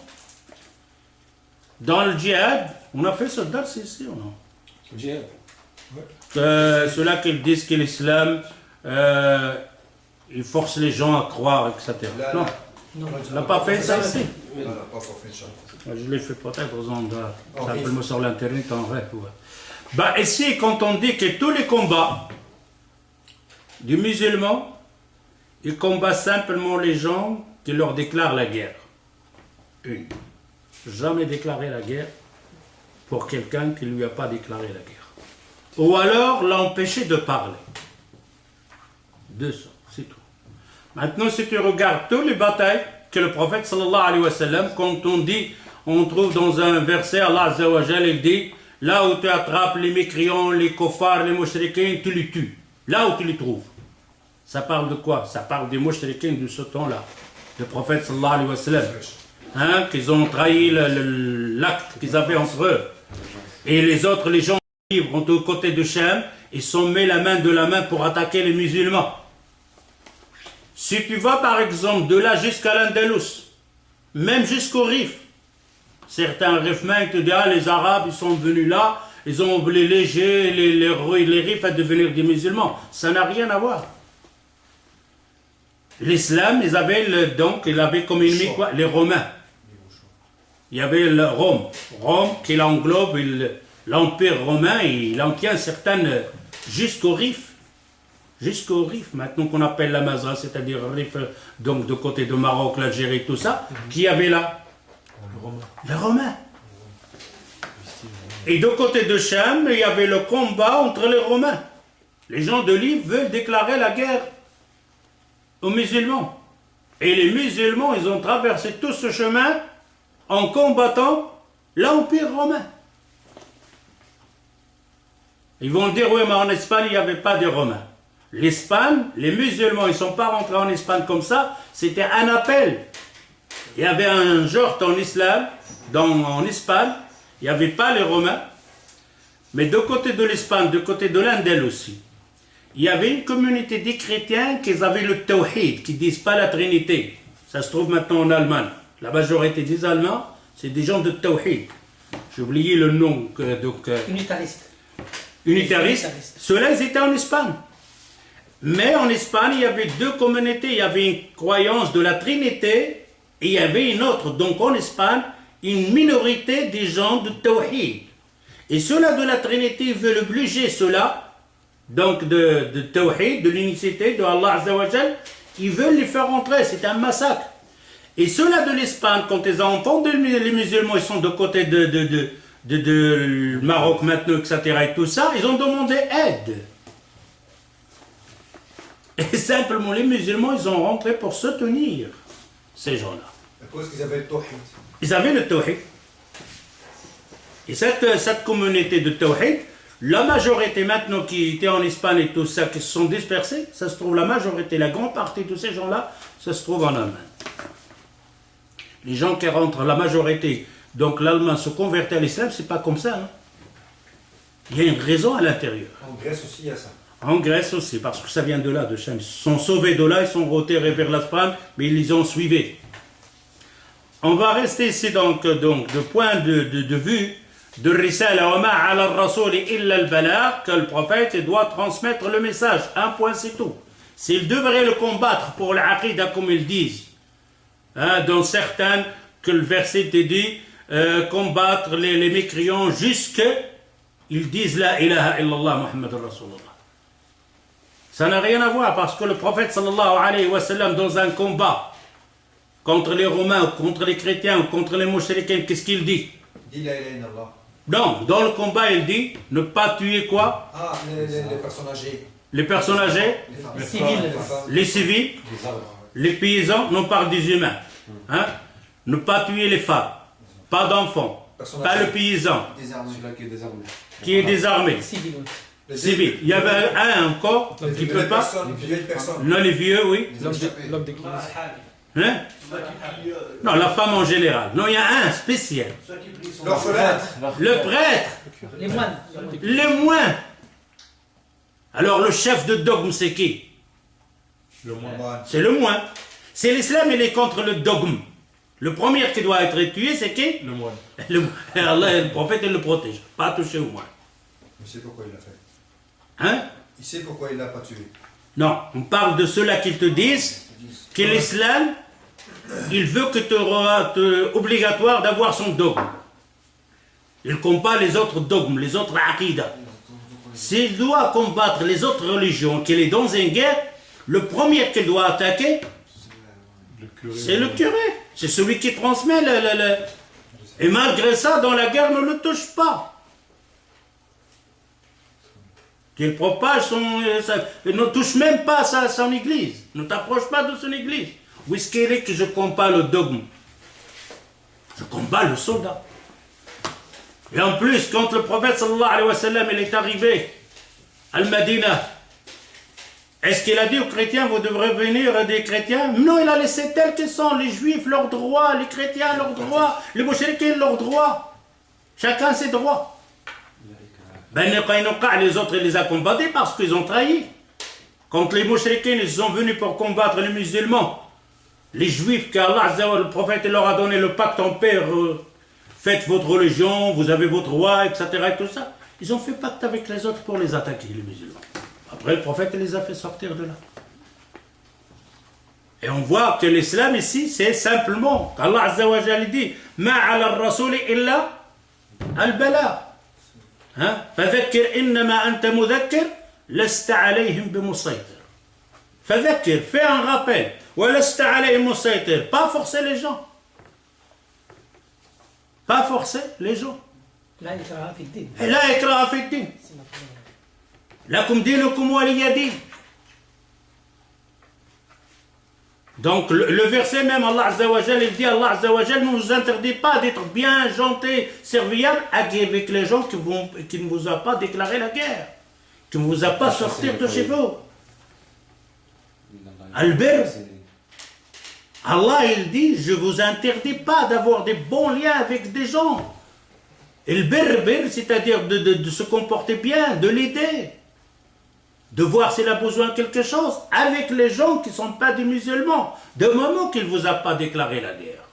Dans le djihad, on a fait ce dars ici ou non? Djihad. Ceux-là qui disent que l'islam, il force les gens à croire, etc. Non, on n'a pas fait ça ici. Je l'ai fait peut-être simplement sur l'internet en rêve. Ouais. Bah, ici, quand on dit que tous les combats du musulman, ils combattent simplement les gens qui leur déclarent la guerre. Une. Jamais déclarer la guerre pour quelqu'un qui ne lui a pas déclaré la guerre. Ou alors l'empêcher de parler. 200, c'est tout. Maintenant, si tu regardes toutes les batailles que le prophète sallallahu alayhi wa sallam, quand on dit, on trouve dans un verset, Allah Azza wa Jalla, il dit, là où tu attrapes les mécréants, les kofars, les mouchriquins, tu les tues. Là où tu les trouves. Ça parle de quoi? Ça parle des mouchriquins de ce temps-là. Le prophète sallallahu alayhi wa sallam. Hein, qu'ils ont trahi l'acte qu'ils avaient entre eux. Et les autres, les gens libres, ont aux côtés de Shem, ils sont mis la main de la main pour attaquer les musulmans. Si tu vas par exemple de là jusqu'à l'Andalous, même jusqu'au Rif, certains Rifmains te disent, ah, les Arabes, ils sont venus là, ils ont obligé les Rifs à devenir des musulmans. Ça n'a rien à voir. L'islam, ils avaient donc, il avait comme ennemi quoi? Les Romains. Il y avait le Rome qui englobe l'Empire romain et il en tient certaines jusqu'au Rif. Jusqu'au Rif, maintenant qu'on appelle la Mazra, c'est-à-dire Rif, donc de côté de Maroc, l'Algérie, tout ça, qui y avait là? Les Romains. Et de côté de Cham, il y avait le combat entre les Romains. Les gens de l'If veulent déclarer la guerre aux musulmans. Et les musulmans, ils ont traversé tout ce chemin en combattant l'Empire romain. Ils vont dire, oui, mais en Espagne, il n'y avait pas de Romains. L'Espagne, les musulmans, ils ne sont pas rentrés en Espagne comme ça, c'était un appel. Il y avait un genre en islam, en Espagne, il n'y avait pas les Romains, mais de côté de l'Espagne, de côté de l'Indel aussi, il y avait une communauté des chrétiens qui avaient le tawhid, qui ne disent pas la Trinité. Ça se trouve maintenant en Allemagne. La majorité des Allemands, c'est des gens de tawhid. J'ai oublié le nom. Unitariste. Unitaristes. Ceux-là, ils étaient en Espagne. Mais en Espagne, il y avait deux communautés. Il y avait une croyance de la Trinité et il y avait une autre. Donc en Espagne, une minorité des gens de tawhid. Et ceux-là de la Trinité, ils veulent obliger ceux-là, donc de tawhid, de l'unicité de Allah Azza wa Jal, ils veulent les faire rentrer. C'est un massacre. Et ceux-là de l'Espagne, quand ils ont entendu les musulmans, ils sont de côté de Maroc maintenant, etc. et tout ça, ils ont demandé aide. Et simplement, les musulmans, ils ont rentré pour soutenir ces gens-là. Pourquoi est-ce qu'ils avaient le tawhid? Ils avaient le tawhid. Et cette communauté de tawhid, la majorité maintenant qui était en Espagne et tout ça, qui se sont dispersés, ça se trouve la majorité, la grande partie de ces gens-là, ça se trouve en Allemagne. Les gens qui rentrent, la majorité, donc l'Allemagne se convertit à l'islam, c'est pas comme ça. Hein. Il y a une raison à l'intérieur. En Grèce aussi, il y a ça. En Grèce aussi, parce que ça vient de là, de Chem. Ils se sont sauvés de là, ils sont retirés vers l'Espagne, mais ils les ont suivis. On va rester ici donc de point de vue de Risala wa ma ala al-rasoul illa al-balagh, que le prophète doit transmettre le message. Un point, c'est tout. S'il devrait le combattre pour l'aqidah, comme ils disent, hein, dans certaines, que le verset te dit, combattre les mécréants jusqu'ils disent la ilaha illallah Muhammad Rasulullah. Ça n'a rien à voir parce que le prophète sallallahu alayhi wa sallam, dans un combat contre les Romains, ou contre les chrétiens, ou contre les mouchriquins, qu'est-ce qu'il dit? Dis la ilaha illallah. Non, dans le combat, il dit ne pas tuer quoi? Ah, les personnes âgées. Les personnes âgées, Les civils. les civils, les paysans, non par des humains. Hein? Ne pas tuer les femmes, pas d'enfants, pas le paysan Celui-là qui est désarmé. qui est désarmé. Civils, oui. Civil. Il y avait un encore qui ne peut pas. Les vieilles personnes. Non, les vieux, oui. L'homme d'église. Hein? Non, la femme en général. Non, il y a un spécial. L'orphelin. Le prêtre, Les moines. les moines. Alors le chef de dogme, c'est qui? Le moine. C'est le moine. C'est l'islam, il est contre le dogme. Le premier qui doit être tué, c'est qui? Le moine. Allah, le prophète, il le protège. Pas toucher au moine. Il sait pourquoi il l'a fait. Hein? Il sait pourquoi il l'a pas tué. Non, on parle de ceux-là qui te disent que l'islam, il veut que tu obligatoire d'avoir son dogme. Il combat les autres dogmes, les autres aqidah. S'il doit combattre les autres religions, qu'il est dans une guerre, le premier qu'il doit attaquer, c'est le curé. C'est celui qui transmet Et malgré ça, dans la guerre, ne le touche pas. Qu'il propage ne touche même pas son église. Ne t'approche pas de son église. Où est-ce qu'il est que je combats le dogme? Je combats le soldat. Et en plus, quand le prophète sallallahu alayhi wa sallam il est arrivé à Al-Madina, Est-ce qu'il a dit aux chrétiens, vous devrez venir des chrétiens? Non, il a laissé tels qu'ils sont, les juifs, leurs droits, les chrétiens, leurs droits, les mouchriquins, leurs droits. Chacun ses droits. Ben, les autres, il les a combattus parce qu'ils ont trahi. Quand les mouchriquins, ils sont venus pour combattre les musulmans, les juifs, qu'Allah, le prophète, leur a donné le pacte en paix, faites votre religion, vous avez votre roi, etc. et tout ça. Ils ont fait pacte avec les autres pour les attaquer, les musulmans. Après, le prophète les a fait sortir de là. Et on voit que l'islam ici, c'est simplement, qu'Allah Azza wa Jalla dit, Ma ala al-rasouli illa al-bala. فذكر إنما أنت مذكر لست عليهم بمسيطر. فذكر, fais un rappel. ولست عليهم مسيطر. Pas forcer les gens. Pas forcer les gens. لا إكراه في الدين. لا إكراه في الدين. لكم دينكم ولي دين. Donc le verset même, Allah Azza wa Jal, il dit, Allah Azza wa Jal ne vous interdit pas d'être bien gentil, serviable avec les gens qui ne vous a pas déclaré la guerre, qui ne vous a pas sorti de chez vous. Al-Bir, Allah il dit, je ne vous interdis pas d'avoir des bons liens avec des gens. Et le bir, c'est-à-dire de se comporter bien, de l'aider. De voir s'il a besoin de quelque chose avec les gens qui ne sont pas des musulmans, de moment qu'il ne vous a pas déclaré la guerre.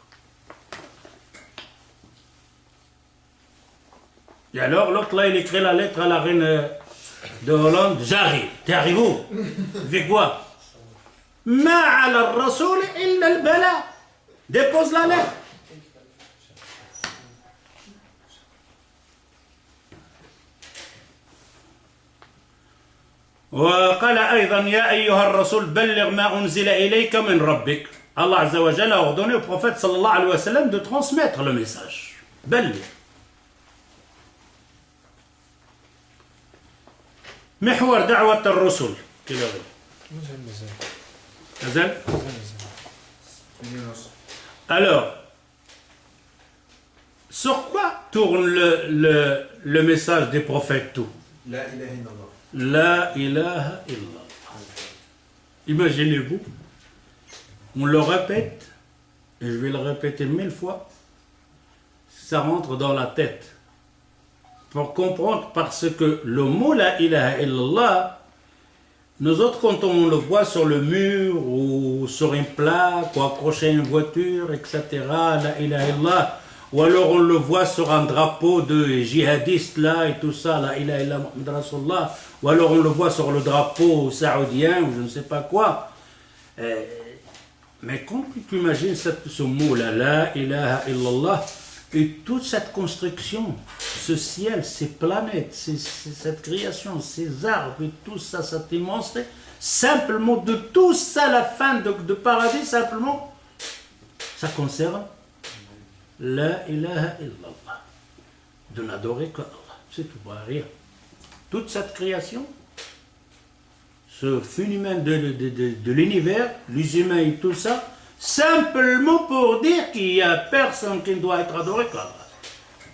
Et alors, l'autre là, il écrit la lettre à la reine de Hollande, j'arrive. T'es arrivé où? Avec quoi? Ma ala rasoul illa al-bala. Dépose la lettre. وقال أيضا يا أيها الرسول بلغ ما أنزل إليك من ربك. Allah Azza wa Jalla a ordonné au prophète sallallahu alayhi wa sallam de transmettre le message. بلغ. محور دعوة الرسل. Alors, sur quoi tourne le message des prophètes tout? La ilaha illallah. La ilaha illallah. Imaginez-vous, on le répète, et je vais le répéter 1000 fois, ça rentre dans la tête. Pour comprendre, parce que le mot la ilaha illallah, nous autres, quand on le voit sur le mur ou sur une plaque ou accroché à une voiture, etc., la ilaha illallah, ou alors on le voit sur un drapeau de djihadistes là et tout ça, la ilaha illallah Muhammad Rasulullah, ou alors on le voit sur le drapeau saoudien ou je ne sais pas quoi. Mais quand tu imagines ce mot là, la ilaha illallah, et toute cette construction, ce ciel, ces planètes, cette création, ces arbres et tout ça, cette immensité, simplement de tout ça, la fin de paradis, simplement, ça concerne la ilaha illallah, de n'adorer que Allah, c'est tout, rien. Toute cette création, ce phénomène de l'univers, les humains et tout ça, simplement pour dire qu'il n'y a personne qui ne doit être adoré qu'Allah.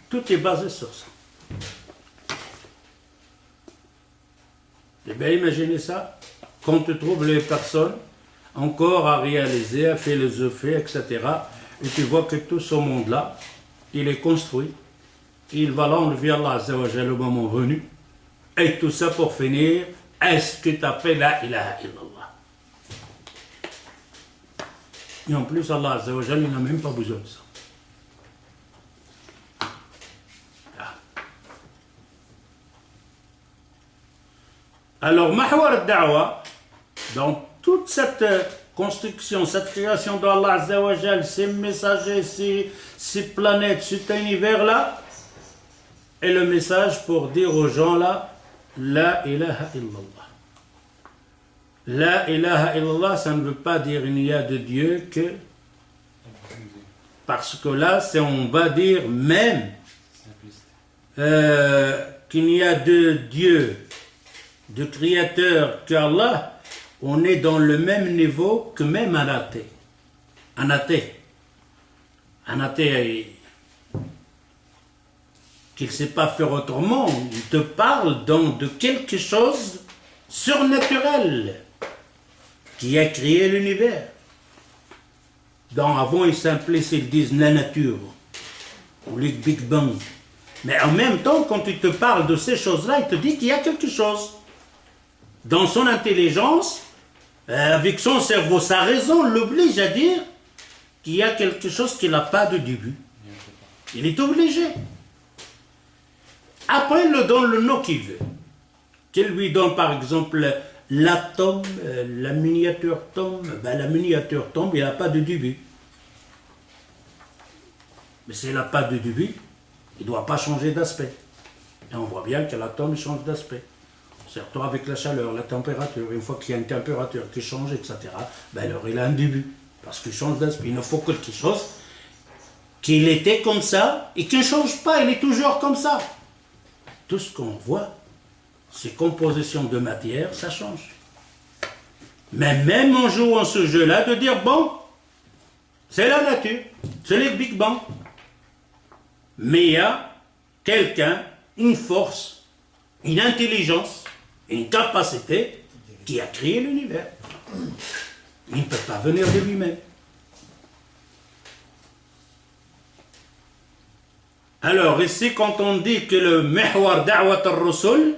Tout est basé sur ça. Eh bien, imaginez ça, quand tu trouves les personnes encore à réaliser, à philosopher, etc., et tu vois que tout ce monde-là, il est construit, il va l'enlever Allah Azza wa Jalla au moment venu, et tout ça pour finir, est-ce que tu appelles la ilaha illallah? Et en plus, Allah Azza wa Jalla, il n'a même pas besoin de ça. Alors, Mahwar al-Da'wa, dans toute cette construction, cette création d'Allah Azza wa Jalla, ces messagers, ces planètes, cet univers-là, est le message pour dire aux gens là, la ilaha illallah. La ilaha illallah, ça ne veut pas dire il n'y a de Dieu que... Parce que là, on va dire même qu'il n'y a de Dieu, de créateur qu'Allah, on est dans le même niveau que même un athée. Un athée. Un athée qu'il ne sait pas faire autrement, il te parle donc de quelque chose surnaturel. qui a créé l'univers. Donc avant, ils simplissent, ils disent la nature, ou le Big Bang. Mais en même temps, quand il te parle de ces choses-là, il te dit qu'il y a quelque chose. Dans son intelligence, avec son cerveau, sa raison l'oblige à dire qu'il y a quelque chose qui n'a pas de début. Il est obligé. Après, il le donne le nom qu'il veut. Qu'il lui donne par exemple l'atome, la miniature tombe. Ben, la miniature tombe, il n'a pas de début. Mais s'il n'a pas de début, il ne doit pas changer d'aspect. Et on voit bien que l'atome change d'aspect. Surtout avec la chaleur, la température. Une fois qu'il y a une température qui change, etc., ben alors il a un début. Parce qu'il change d'aspect. Il ne faut quelque chose qu'il était comme ça et qu'il ne change pas. Il est toujours comme ça. Tout ce qu'on voit, ces compositions de matière, ça change. Mais même en jouant ce jeu-là, de dire, bon, c'est la nature, c'est le Big Bang. Mais il y a quelqu'un, une force, une intelligence, une capacité qui a créé l'univers. Il ne peut pas venir de lui-même. Alors ici, quand on dit que le mihwar da'wat al-rusul,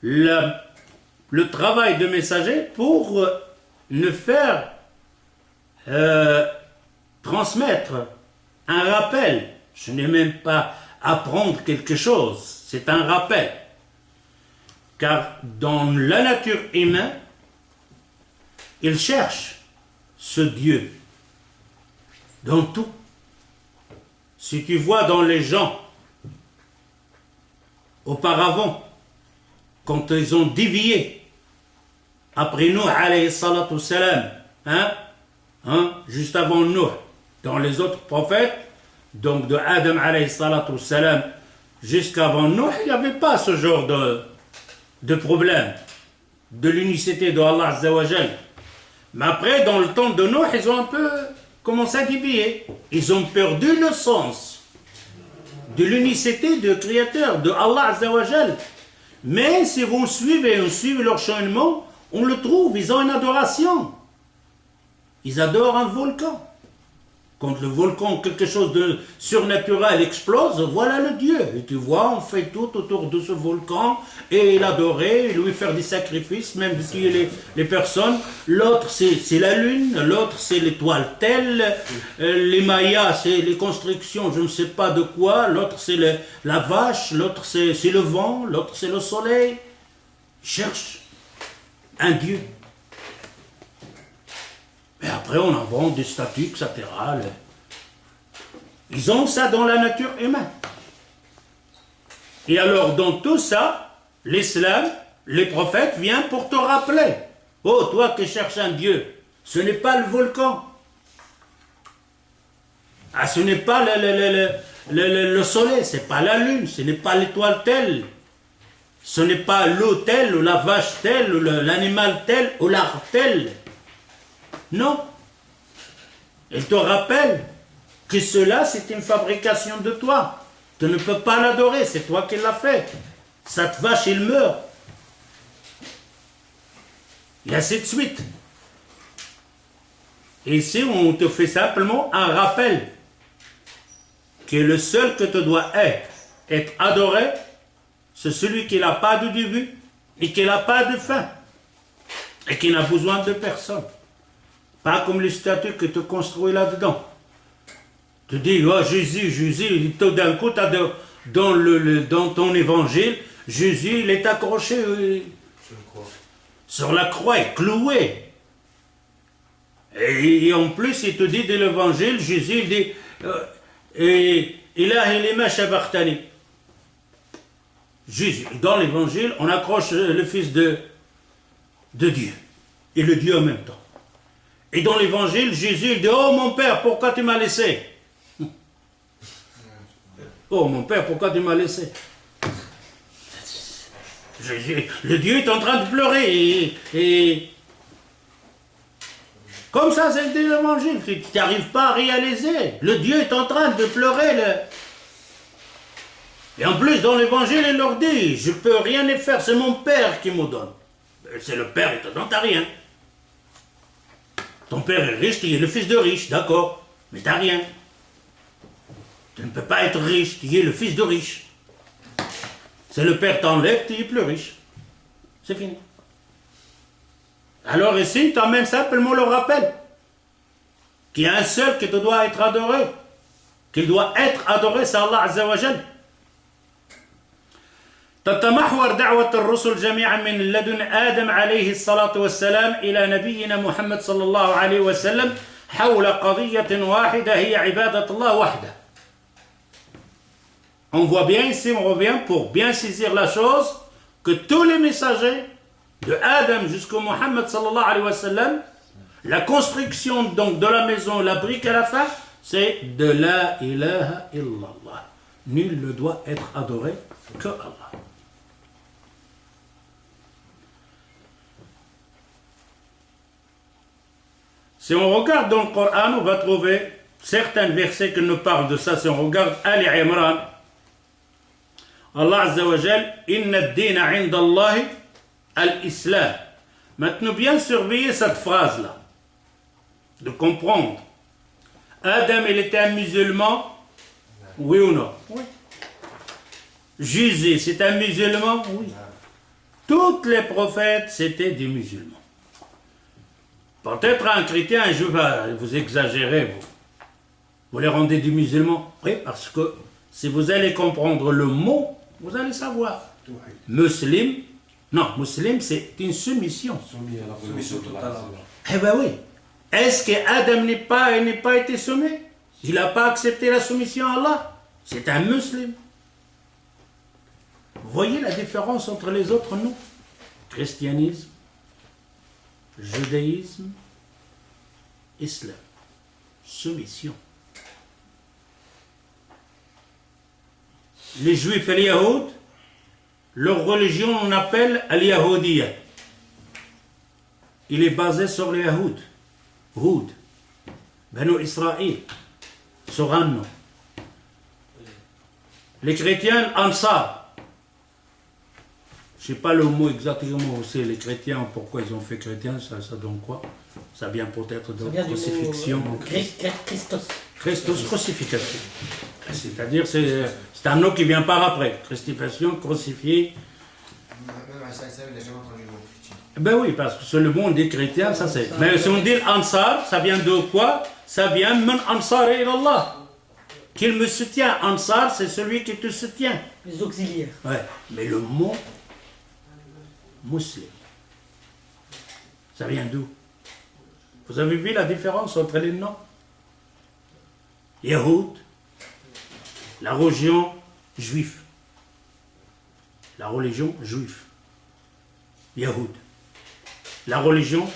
le travail de messager pour ne faire transmettre un rappel, ce n'est même pas apprendre quelque chose, c'est un rappel. Car dans la nature humaine, il cherche ce Dieu dans tout. Si tu vois dans les gens, auparavant, quand ils ont dévié, après Nuh alayhi salatu salam, juste avant Nuh, dans les autres prophètes, donc de Adam alayhi salatu salam jusqu'avant Nuh, il n'y avait pas ce genre de problème, de l'unicité de Allah Azza wa Jal. Mais après, dans le temps de Nuh, ils ont un peu commencé à dévier. Ils ont perdu le sens de l'unicité du Créateur, de Allah Azza wa Jal. Mais si vous suivez, on suit leur cheminement, on le trouve, ils ont une adoration. Ils adorent un volcan. Quand le volcan, quelque chose de surnaturel explose, voilà le Dieu. Et tu vois, on fait tout autour de ce volcan, et l'adorer, lui faire des sacrifices, même tuer les personnes. L'autre, c'est la lune, l'autre, c'est l'étoile telle, les mayas, c'est les constructions, je ne sais pas de quoi, l'autre, c'est la vache, l'autre, c'est le vent, l'autre, c'est le soleil. Cherche un Dieu. Mais après, on invente des statues, etc. Ils ont ça dans la nature humaine. Et alors, dans tout ça, l'islam, les prophètes viennent pour te rappeler. Oh, toi qui cherches un Dieu, ce n'est pas le volcan. Ah, ce n'est pas le soleil, ce n'est pas la lune, ce n'est pas l'étoile telle. Ce n'est pas l'eau telle, ou la vache telle, ou l'animal tel, ou l'arbre tel. Non. Il te rappelle que cela, c'est une fabrication de toi. Tu ne peux pas l'adorer, c'est toi qui l'as fait. Cette vache, il meurt. Et ainsi de suite. Et ici, on te fait simplement un rappel que le seul que tu dois être adoré, c'est celui qui n'a pas de début et qui n'a pas de fin et qui n'a besoin de personne. Pas comme les statues que tu construis là-dedans. Tu dis, oh Jésus, tout d'un coup, dans ton évangile, Jésus, il est accroché sur la croix, cloué. Et en plus, il te dit de l'évangile, Jésus, il dit, Ilahi lima shabachtani. Jésus, dans l'évangile, on accroche le Fils de Dieu et le Dieu en même temps. Et dans l'évangile, Jésus il dit, oh mon Père, pourquoi tu m'as laissé? Oh mon Père, pourquoi tu m'as laissé? Jésus, le Dieu est en train de pleurer et comme ça, c'est l'évangile, tu n'arrives pas à réaliser. Le Dieu est en train de pleurer. Et en plus, dans l'évangile, il leur dit, je ne peux rien y faire, c'est mon Père qui me donne. C'est le Père, il ne te donne rien. Ton père est riche, tu es le fils de riche, d'accord. Mais t'as rien. Tu ne peux pas être riche, tu es le fils de riche. Si le père t'enlève, tu es plus riche. C'est fini. Alors ici, tu amènes simplement le rappel qu'il y a un seul qui te doit être adoré. Qu'il doit être adoré, c'est Allah Azza wa Jal. تتمحور دعوة الرسل جميعا من لدن آدم عليه الصلاة والسلام إلى نبينا محمد صلى الله عليه وسلم حول قضية واحدة هي عبادة الله وحده. On voit bien ici, on revient pour bien saisir la chose, que tous les messagers, de Adam jusqu'au Muhammad sallallahu alayhi wa sallam, la construction donc de la maison, la brique à la fin, c'est de la ilaha illallah. Nul ne doit être adoré que Allah. Si on regarde dans le Coran, on va trouver certains versets qui nous parlent de ça. Si on regarde Ali Imran, Allah Azza wa Jal, Inna ad-dina 'inda Allahi al-Islam. Maintenant, bien surveiller cette phrase-là, de comprendre. Adam, il était un musulman, oui ou non? Oui. Jésus, c'est un musulman? Oui. Tous les prophètes, c'était des musulmans. Peut-être un chrétien, un juif, vous exagérez, vous les rendez des musulmans. Oui, parce que si vous allez comprendre le mot, vous allez savoir. Muslim, non, musulman, c'est une soumission. Soumis à la Soumission totale. Eh bien oui. Est-ce qu'Adam n'est pas été soumis? Il n'a pas accepté la soumission à Allah. C'est un musulman. Vous voyez la différence entre les autres noms? Christianisme, judaïsme, islam. Soumission. Les juifs et les yahoud, leur religion on appelle al-Yahoudiya. Il est basé sur les Yahoud. Houd. Banu Israël. Sur un nom. Les chrétiens, Ansar. Je ne sais pas le mot exactement où c'est les chrétiens, pourquoi ils ont fait chrétien, ça donne quoi? Ça vient peut-être de crucifixion. Christos. Christos, crucifixion. C'est-à-dire, c'est un nom qui vient par après. Crucifixion, crucifié. Même à ça, il n'a jamais entendu le mot chrétien. Ben oui, parce que c'est le monde des chrétiens, ça c'est. Mais si on dit Ansar, ça vient de quoi? Ça vient min Ansar ila Allah. Qu'il me soutient. Ansar, c'est celui qui te soutient. Les auxiliaires. Ouais. Mais le mot musulman, ça vient d'où? Vous avez vu la différence entre les noms? Yahoud, la religion juive. La religion juive. Yahoud. La religion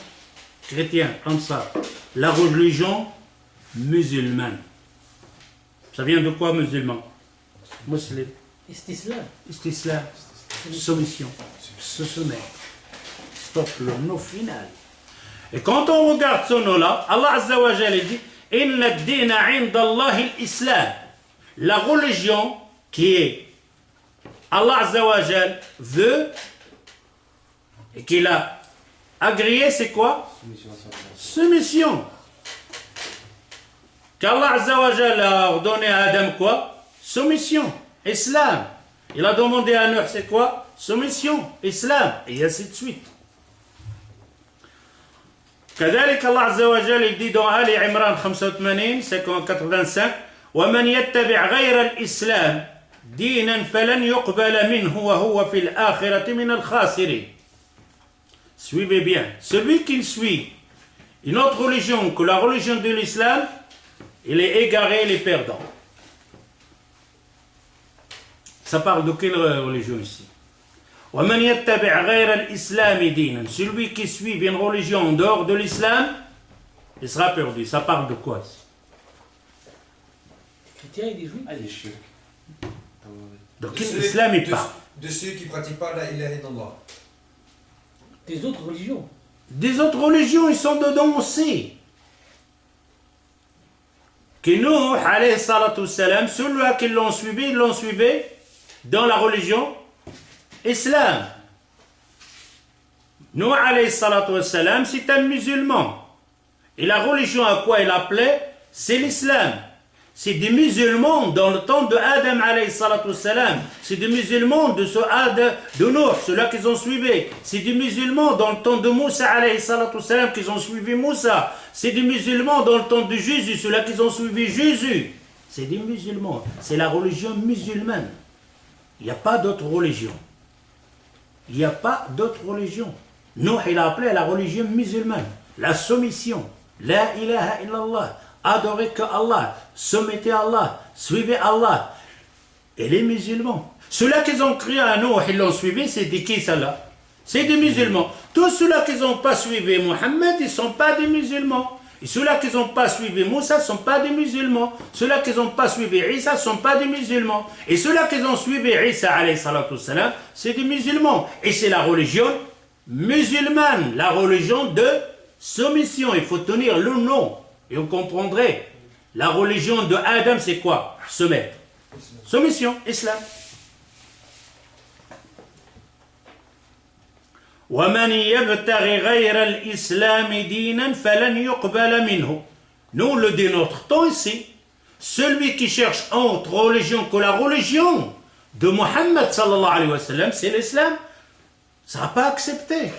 chrétienne, Ansar. La religion musulmane. Ça vient de quoi musulman? Musulman. Et c'est islam. C'est islam. Soumission. Se soumettre. Stop le nom final. Et quand on regarde ce nom-là, Allah Azza wa Jalla dit Inna ad-dina 'inda Allahi al-Islam. La religion qui est Allah Azza wa Jalla veut et qu'il a agréé, c'est quoi? Soumission. Qu'Allah Azza wa Jalla a ordonné à Adam quoi? Soumission. Islam. Il a demandé à Nuh, c'est quoi? Soumission. Islam. Et ainsi de suite. كذلك الله عز وجل يدي dans Ali Imran 85 85 ومن يتبع غير الإسلام دينا فلن يقبل منه وهو في الآخرة من الخاسرين. Suivez bien. Celui qui suit une autre religion que la religion de l'islam, il est égaré, il est perdant. Ça parle de quelle religion ici? وَمَنْ يَتَّبِعْ غَيْرَ الْإِسْلَامِ دِينًا. Celui qui suit une religion en dehors de l'islam, il sera perdu. Ça parle de quoi? Des chrétiens et des juifs. Ah, les shirk. De quel islam il parle? De ceux qui ne pratiquent pas la ilaha illallah. Des autres religions. Des autres religions, ils sont dedans aussi. Que nous, alayhi salatu salam, ceux-là qui l'ont suivi, ils l'ont suivi dans la religion islam. Nous, alayhi salatu salam, c'est un musulman. Et la religion à quoi il appelait, c'est l'islam. C'est des musulmans dans le temps de Adam alayhi salatu wassalam. C'est des musulmans de ce Adam, de Nour, ceux-là qu'ils ont suivi. C'est des musulmans dans le temps de Moussa alayhi salatu wassalam qu'ils ont suivi Moussa. C'est des musulmans dans le temps de Jésus, ceux-là qu'ils ont suivi Jésus. C'est des musulmans. C'est la religion musulmane. Il n'y a pas d'autre religion. Il n'y a pas d'autre religion. Nuh, il a appelé la religion musulmane. La soumission. La ilaha illallah. Adorez que Allah, soumettez à Allah, suivez Allah. Et les musulmans, ceux-là qui ont crié à nous, ils l'ont suivi, c'est de qui ça-là? C'est des musulmans. Tous ceux-là qui n'ont pas suivi Mohammed, ils ne sont pas des musulmans. Et ceux-là qui n'ont pas suivi Moussa ne sont pas des musulmans. Ceux-là qui n'ont pas suivi Isa ne sont pas des musulmans. Et ceux-là qui ont suivi Isa, alayhi salatu wassalam, c'est des musulmans. Et c'est la religion musulmane, la religion de soumission. Il faut tenir le nom. Et vous comprendrez, la religion de Adam, c'est quoi? Soumettre. Soumission, islam. وَمَنْ يَبْتَغِ غَيْرَ الْإِسْلَامِ دِينًا فَلَنْ يُقْبَلَ مِنْهُ. Nous, on le dit notre temps ici. Celui qui cherche autre religion que la religion de Mohammed sallallahu alayhi wa sallam, c'est l'islam. Ça n'a pas accepté.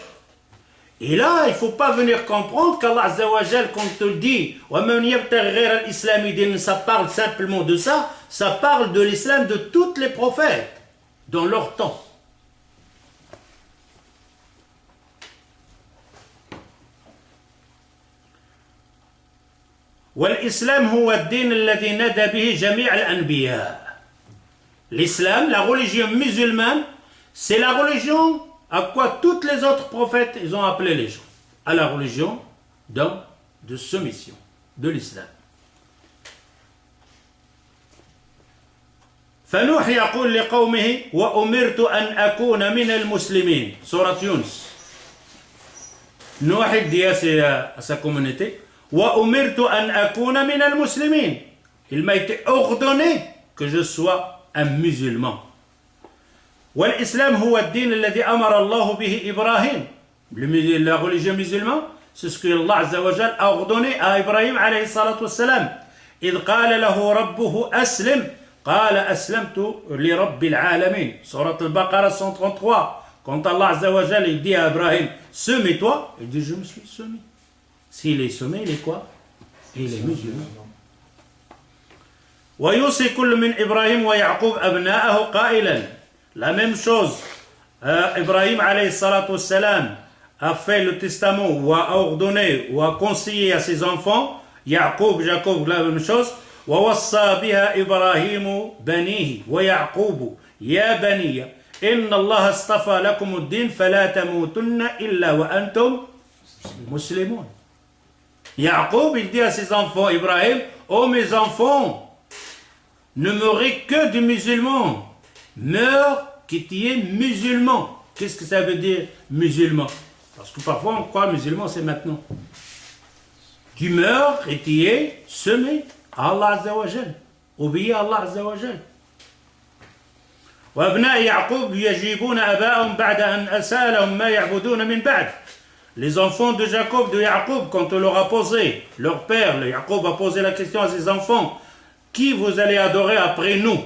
Et là, il ne faut pas venir comprendre qu'Allah Azza wa Jal, quand on te dit ça parle simplement de ça, ça parle de l'islam de tous les prophètes dans leur temps. L'islam, la religion musulmane, c'est la religion à quoi tous les autres prophètes ils ont appelé les gens, à la religion de soumission, de l'islam. فنوح يقول لقومه وأمرت أن أكون من المسلمين. Sourate Yunus. Nuh dit à sa communauté وأمرت أن أكون من المسلمين. Il m'a été ordonné que je sois un musulman. والإسلام هو الدين الذي أمر الله به إبراهيم. La religion musulmane, c'est ce que Allah Azza wa Jal a ordonné à Ibrahim alayhi salatu wassalam. إذ قال له ربه أسلم قال أسلمت لرب العالمين. Sourate al-Baqarah 133. Quand Allah Azza wa Jal il dit à Ibrahim, soumets-toi, il dit je me suis soumis. S'il est soumis, il est quoi? Il est musulman. ويوصي كل من إبراهيم ويعقوب أبناءه قائلا. La même chose, Ibrahim alayhi salatu wassalam a fait le testament ou a ordonné ou a conseillé à ses enfants, Jacob, la même chose, ووصى بها إبراهيم بنيه ويعقوب يا بني إن الله اصطفى لكم الدين فلا تموتن إلا وأنتم مسلمون. Jacob, il dit à ses enfants, Ibrahim, oh mes enfants, ne meurez que des musulmans. Meurs qui est musulman. Qu'est-ce que ça veut dire musulman? Parce que parfois on croit musulman c'est maintenant. Tu meurs et tu es semé à Allah Azza wa Jal. Obéis à Allah Azza wa Jal. وأبناء يعقوب يجيبون أباءهم بعد أن أسألهم ما يعبدون من بعد. Les enfants de Jacob, de Jacob, quand on leur a posé, leur père, le Jacob a posé la question à ses enfants, qui vous allez adorer après nous?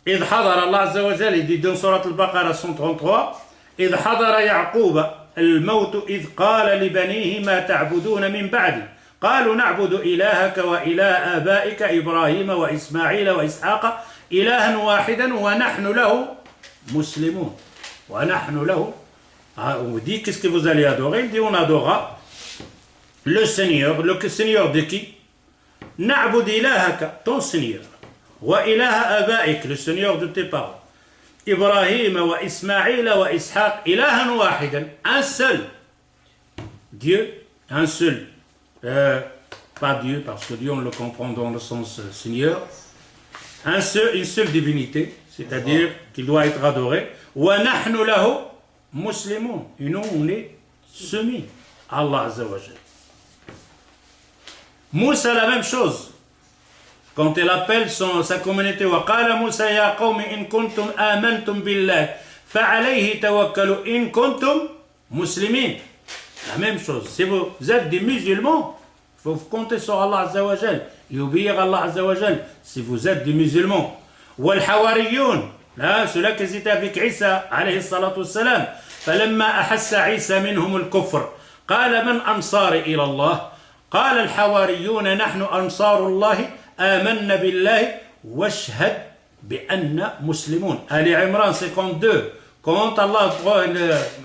إذ حضر الله عز وجل, il dit dans Sourate al-Baqarah 133, إذ حضر يعقوب الموت إذ قال لبنيه ما تعبدون من بعدي قالوا نعبد إلهك وإله آبائك إبراهيم وإسماعيل وإسحاق إلها واحدا ونحن له مسلمون. ونحن له. On dit qu'est-ce que vous allez adorer? Il dit on adorera le Seigneur. Le Seigneur de qui? نعبد إلهك, ton Seigneur. وإله آبائك, le Seigneur de tes parents. إبراهيم وإسماعيل وإسحاق إلها واحدا, un seul Dieu, un seul, pas Dieu parce que Dieu on le comprend dans le sens Seigneur, une seule divinité, c'est-à-dire qu'il doit être adoré. وَنَحْنُ لَهُ مسلمون, et nous on est soumis à Allah Azza wa Jal. Moussa la même chose. Quand il appelle sa communauté, وَقَالَ مُوسَى يَا قَوْمِ إِن كُنتُمْ آمَنْتُمْ بِاللَّهِ فَعَلَيْهِ تَوَكَّلُوا إِن كُنتُمْ مُسْلِمِينَ. La même chose. Si vous êtes des musulmans, il faut compter sur Allah Azza wa Jal et obéir à Allah Azza wa Jal si vous êtes des musulmans. والحواريون ceux-là qui étaient avec Isa عليه الصلاة والسلام فلما أحس عيسى منهم الكفر قال من أنصاري إلى الله قال الحواريون نحن أنصار الله آمنا بالله واشهد بأننا مسلمون. Ali Imran 52. Quand Allah,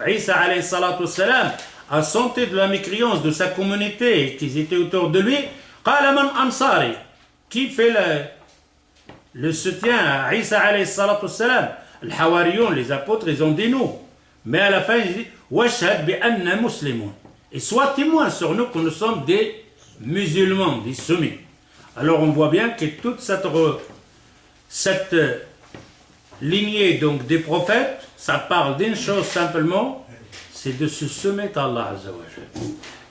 Isa alayhi salatu wassalam, a senti de la mécréance de sa communauté qui étaient autour de lui, قال من أنصاري, qui fait le soutien à Isa alayhi salatu wassalam? Les Hawariyoun, les apôtres, ils ont dit nous. Mais à la fin, ils disent واشهد بأننا مسلمون. Et sois témoin sur nous que nous sommes des musulmans, des soumis. Alors on voit bien que toute cette lignée donc des prophètes, ça parle d'une chose simplement, c'est de se soumettre à Allah Azza wa Jal.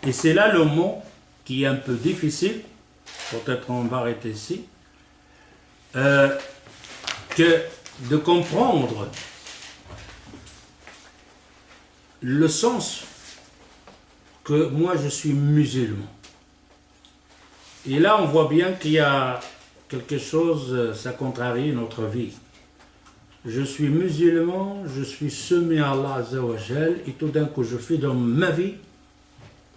Et c'est là le mot qui est un peu difficile, peut-être on va arrêter ici, que de comprendre le sens que moi je suis musulman. Et là on voit bien qu'il y a quelque chose, ça contrarie notre vie. Je suis musulman, je suis soumis à Allah Azza wa Jal, et tout d'un coup je fais dans ma vie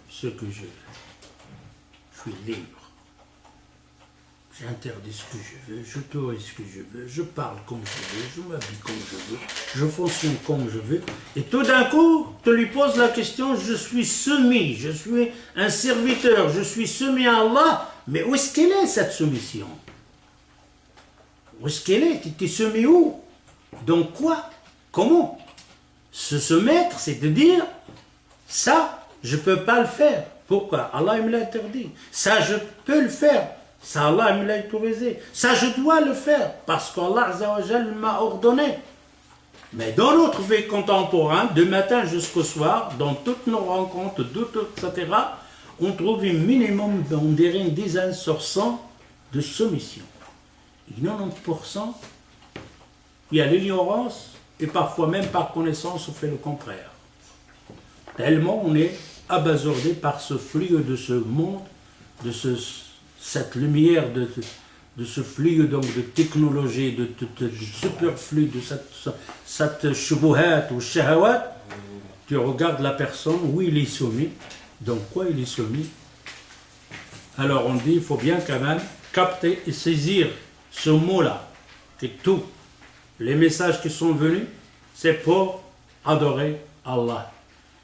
ce que je veux. Je suis libre. J'interdis ce que je veux, je t'autorise ce que je veux, je parle comme je veux, je m'habille comme je veux, je fonctionne comme je veux. Et tout d'un coup, tu lui poses la question, je suis soumis, je suis un serviteur, je suis soumis à Allah, mais où est-ce qu'elle est cette soumission? Où est-ce qu'elle est? Tu t'es soumis où? Donc quoi? Comment? Se soumettre, c'est de dire, ça, je ne peux pas le faire. Pourquoi? Allah me l'a interdit. Ça, je peux le faire. Ça, Allah me l'a autorisé. Ça, je dois le faire parce qu'Allah Azza wa Jal m'a ordonné. Mais dans notre vie contemporaine, de matin jusqu'au soir, dans toutes nos rencontres, etc., on trouve un minimum, on dirait une dizaine sur 100 de soumission. Et 90%, il y a l'ignorance et parfois même par connaissance, on fait le contraire. Tellement on est abasourdé par ce flux de ce monde, de cette lumière, de ce flux donc, de technologie, de superflu, de cette shubuhat ou shahawat. Tu regardes la personne, où il est soumis. Donc quoi il est soumis? Alors on dit, il faut bien quand même capter et saisir ce mot-là, que tous les messages qui sont venus, c'est pour adorer Allah.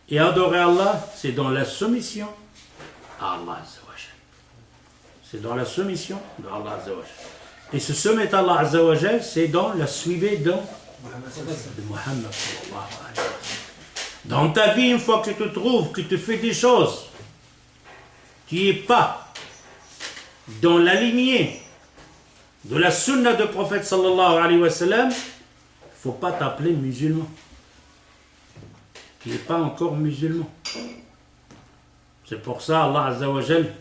Et adorer Allah, c'est dans la soumission à Allah Azza wa Jal. C'est dans la soumission de Allah Azza wa Jal. Et se soumettre à Allah Azza wa Jal, c'est dans la suivre de Muhammad sallallahu alayhi wa sallam. Dans ta vie, une fois que tu trouves que tu fais des choses qui n'est pas dans la lignée de la sunna du prophète sallallahu alayhi wa sallam, il ne faut pas t'appeler musulman. Qui n'est pas encore musulman. C'est pour ça Allah Azza wa Jal,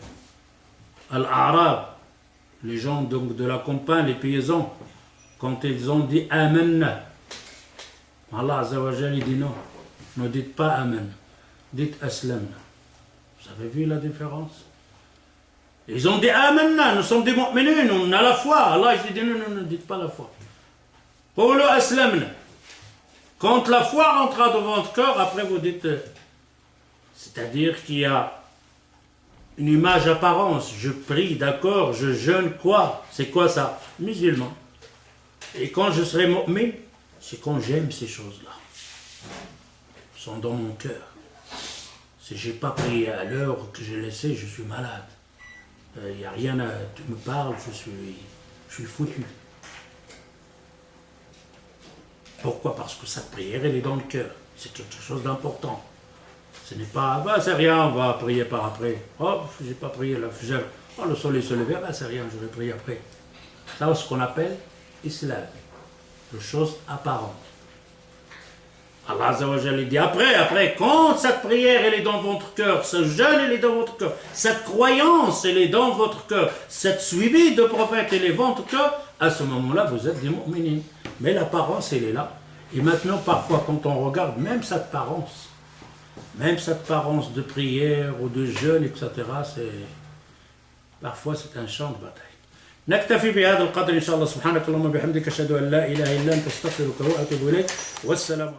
Al-A'rab, les gens donc de la campagne, les paysans, quand ils ont dit Amanna, Allah Azza wa Jal il dit non, ne dites pas Amen, dites Aslamna. Vous avez vu la différence? Ils ont dit Amanna, nous sommes des mu'minun, on a la foi. Allah il dit non, non, ne dites pas la foi. Pour le Aslamna. Quand la foi rentrera dans votre cœur, après vous dites, c'est-à-dire qu'il y a une image apparence, je prie, d'accord, je jeûne, quoi? C'est quoi ça? Musulman. Et quand je serai mu'min, c'est quand j'aime ces choses-là. Ils sont dans mon cœur. Si je n'ai pas prié à l'heure que j'ai laissé, je suis malade. Il n'y a rien à... Tu me parles, je suis foutu. Pourquoi? Parce que cette prière, elle est dans le cœur. C'est quelque chose d'important. Ce n'est pas, bah, c'est rien, on va prier par après. Oh, j'ai pas prié la fujeur. Oh, le soleil se levait, bah, c'est rien, je vais prier après. Ça, c'est ce qu'on appelle islam. De choses apparentes. Allah Azza wa Jalla dit après, quand cette prière, elle est dans votre cœur, ce jeûne, elle est dans votre cœur, cette croyance, elle est dans votre cœur, cette suivi de prophète, elle est dans votre cœur, à ce moment-là, vous êtes des mu'minines. Mais l'apparence, elle est là. Et maintenant, parfois, quand on regarde même cette apparence, Même cette apparence de prière ou de jeûne, etc., parfois c'est un champ de bataille. نكتفي بهذا القدر إن شاء الله. سبحانك اللهم وبحمدك أشهد أن لا إله إلا أنت أستغفرك وأتوب إليك والسلام عليكم.